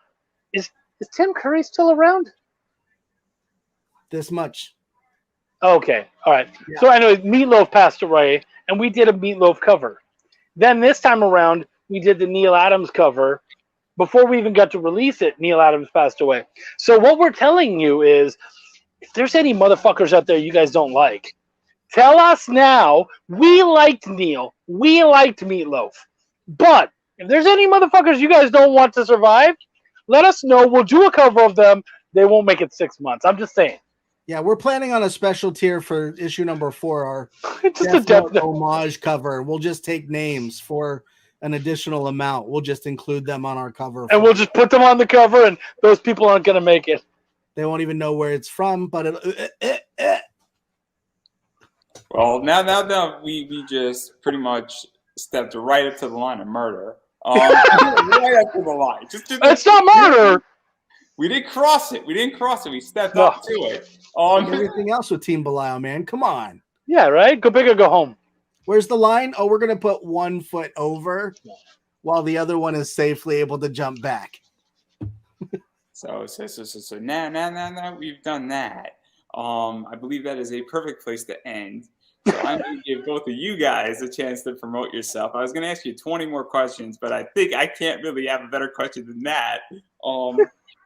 [SPEAKER 3] is Tim Curry still around?
[SPEAKER 2] This much.
[SPEAKER 3] Okay, all right.
[SPEAKER 2] Yeah.
[SPEAKER 3] So I know Meatloaf passed away, and we did a Meatloaf cover. Then this time around, we did the Neil Adams cover. Before we even got to release it, Neil Adams passed away. So what we're telling you is, if there's any motherfuckers out there you guys don't like, tell us now. We liked Neil. We liked Meatloaf. But if there's any motherfuckers you guys don't want to survive, let us know. We'll do a cover of them. They won't make it 6 months. I'm just saying.
[SPEAKER 2] Yeah, we're planning on a special tier for issue number 4, our
[SPEAKER 3] Just a Death Note
[SPEAKER 2] homage cover. We'll just take names for an additional amount. We'll just include them on our cover.
[SPEAKER 3] And we'll just put them on the cover, and those people aren't going to make it.
[SPEAKER 2] They won't even know where it's from, but
[SPEAKER 1] Well, now we just pretty much stepped right up to the line of murder. Right up to the line.
[SPEAKER 3] It's not murder.
[SPEAKER 1] We didn't cross it. We stepped up to it.
[SPEAKER 2] Everything else with Team Belial, man. Come on.
[SPEAKER 3] Yeah, right? Go big or go home.
[SPEAKER 2] Where's the line? Oh, we're going to put 1 foot over while the other one is safely able to jump back.
[SPEAKER 1] So now we've done that. I believe that is a perfect place to end. So I'm going to give both of you guys a chance to promote yourself. I was going to ask you 20 more questions, but I think I can't really have a better question than that.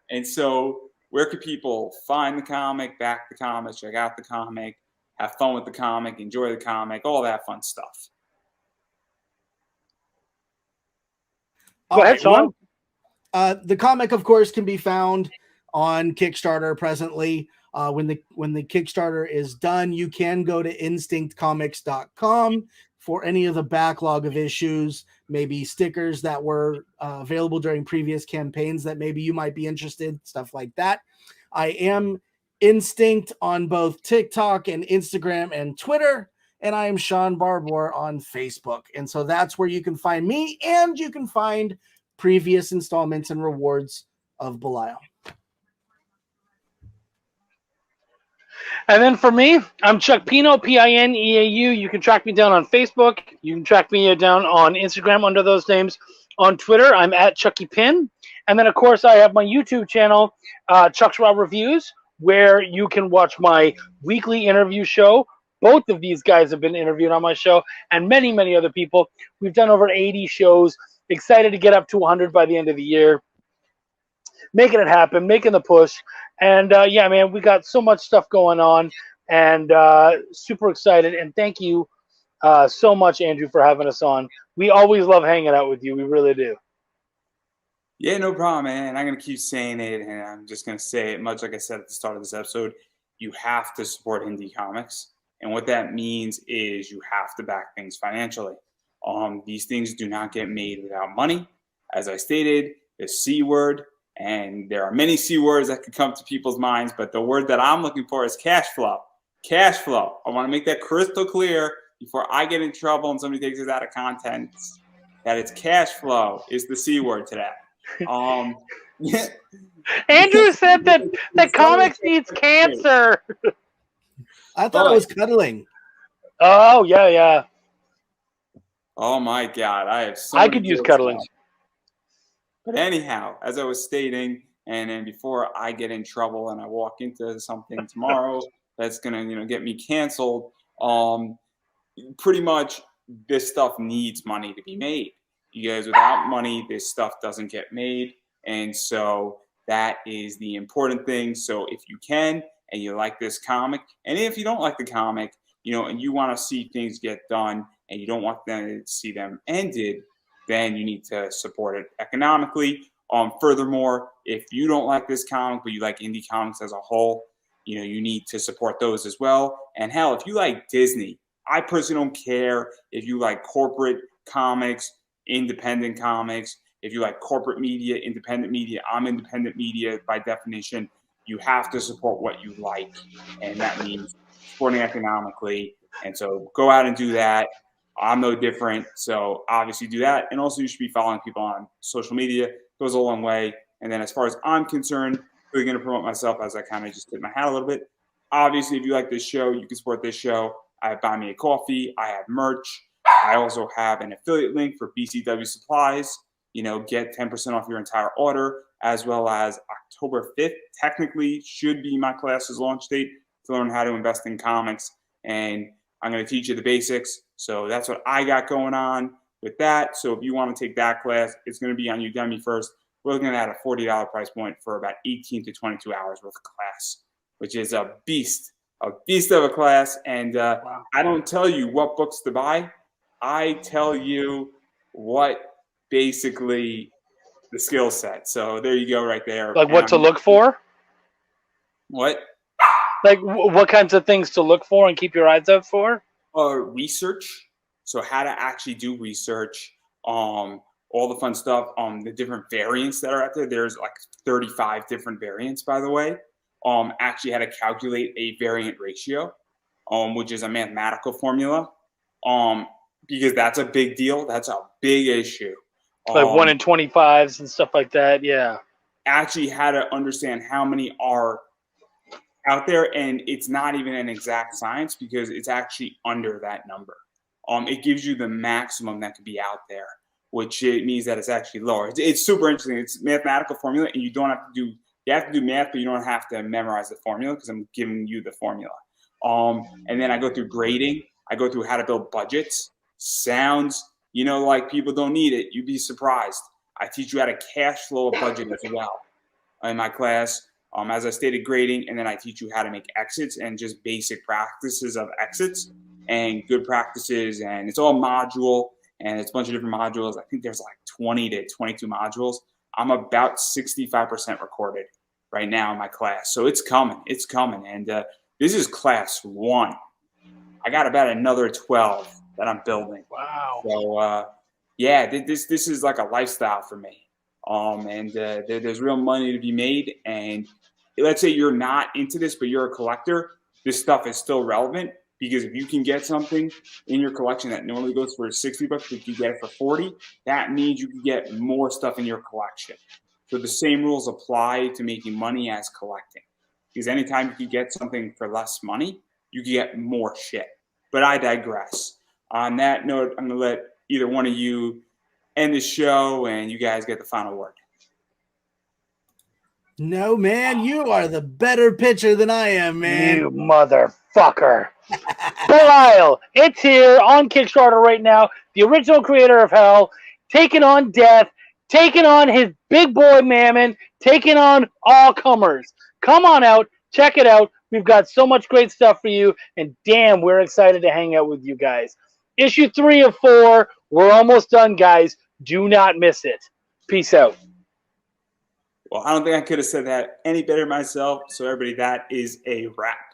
[SPEAKER 1] And so where could people find the comic, back the comics, check out the comic, have fun with the comic, enjoy the comic, all that fun stuff?
[SPEAKER 3] Go ahead, Shaun.
[SPEAKER 2] The comic, of course, can be found on Kickstarter presently. When the Kickstarter is done, you can go to instinctcomics.com for any of the backlog of issues, maybe stickers that were available during previous campaigns that maybe you might be interested, stuff like that. I am Instinct on both TikTok and Instagram and Twitter, and I am Shaun Barbour on Facebook. And so that's where you can find me, and you can find previous installments and rewards of Belial.
[SPEAKER 3] And then for me, I'm Chuck Pineau, Pineau. You can track me down on Facebook. You can track me down on Instagram under those names. On Twitter, I'm at Chucky Pin. And then, of course, I have my YouTube channel, Chuck's Raw Reviews, where you can watch my weekly interview show. Both of these guys have been interviewed on my show, and many, many other people. We've done over 80 shows. Excited to get up to 100 by the end of the year. Making it happen, making the push. And yeah, man, we got so much stuff going on, and super excited. And thank you so much, Andrew, for having us on. We always love hanging out with you. We really do.
[SPEAKER 1] Yeah, no problem, man. I'm going to keep saying it, and I'm just going to say it much like I said at the start of this episode. You have to support indie comics. And what that means is you have to back things financially. These things do not get made without money. As I stated, the C word, and there are many C words that could come to people's minds, but the word that I'm looking for is cash flow. Cash flow. I want to make that crystal clear before I get in trouble and somebody takes it out of context, that it's cash flow is the C word to that.
[SPEAKER 3] Andrew said that comics needs cancer.
[SPEAKER 2] I thought it was cuddling.
[SPEAKER 3] Oh, yeah.
[SPEAKER 1] Oh, my God.
[SPEAKER 3] I could use cuddling.
[SPEAKER 1] But anyhow, as I was stating, and then before I get in trouble and I walk into something tomorrow that's going to get me canceled, pretty much this stuff needs money to be made. You guys, without money, this stuff doesn't get made. And so that is the important thing. So if you can and you like this comic, and if you don't like the comic, and you want to see things get done and you don't want them to see them ended, then you need to support it economically. Furthermore, if you don't like this comic, but you like indie comics as a whole, you need to support those as well. And hell, if you like Disney, I personally don't care if you like corporate comics, independent comics. If you like corporate media, independent media, I'm independent media by definition. You have to support what you like, and that means supporting economically. And so go out and do that. I'm no different. So obviously do that. And also you should be following people on social media. It goes a long way. And then as far as I'm concerned, really going to promote myself as I kind of just tip my hat a little bit. Obviously, if you like this show, you can support this show. I have Buy Me a Coffee. I have merch. I also have an affiliate link for BCW Supplies. Get 10% off your entire order, as well as October 5th, technically should be my class's launch date to learn how to invest in comics. And I'm going to teach you the basics. So that's what I got going on with that. So if you want to take that class, it's going to be on Udemy first. We're looking at a $40 price point for about 18 to 22 hours worth of class, which is a beast of a class. And
[SPEAKER 3] Wow.
[SPEAKER 1] I don't tell you what books to buy. I tell you what basically the skill set. So there you go right there.
[SPEAKER 3] Like what to look for?
[SPEAKER 1] What?
[SPEAKER 3] Like what kinds of things to look for and keep your eyes out for?
[SPEAKER 1] Research. So how to actually do research. All the fun stuff. The different variants that are out there. There's like 35 different variants, by the way. Actually how to calculate a variant ratio, which is a mathematical formula. Because that's a big deal. That's a big issue.
[SPEAKER 3] Like 1 in 25s and stuff like that. Yeah.
[SPEAKER 1] Actually how to understand how many are out there, and it's not even an exact science because it's actually under that number. It gives you the maximum that could be out there, which it means that it's actually lower. It's super interesting. It's a mathematical formula, and you have to do math, but you don't have to memorize the formula because I'm giving you the formula. And then I go through grading. I go through how to build budgets. Sounds, like people don't need it. You'd be surprised. I teach you how to cash flow a budget as well in my class. As I stated, grading, and then I teach you how to make exits and just basic practices of exits and good practices. And it's all module, and it's a bunch of different modules. I think there's like 20 to 22 modules. I'm about 65% recorded right now in my class. So it's coming. It's coming. And this is class 1. I got about another 12 that I'm building.
[SPEAKER 3] Wow.
[SPEAKER 1] So, yeah, this is like a lifestyle for me. And there's real money to be made. And let's say you're not into this, but you're a collector, this stuff is still relevant, because if you can get something in your collection that normally goes for $60, but you get it for 40, that means you can get more stuff in your collection. So the same rules apply to making money as collecting, because anytime you can get something for less money, you can get more shit. But I digress. On that note, I'm going to let either one of you end the show, and you guys get the final word.
[SPEAKER 2] No, man, you are the better pitcher than I am, man.
[SPEAKER 3] You motherfucker. Belial, it's here on Kickstarter right now. The original creator of Hell, taking on Death, taking on his big boy Mammon, taking on all comers. Come on out, check it out. We've got so much great stuff for you, and damn, we're excited to hang out with you guys. Issue 3 of 4. We're almost done, guys. Do not miss it. Peace out.
[SPEAKER 1] Well, I don't think I could have said that any better myself. So everybody, that is a wrap.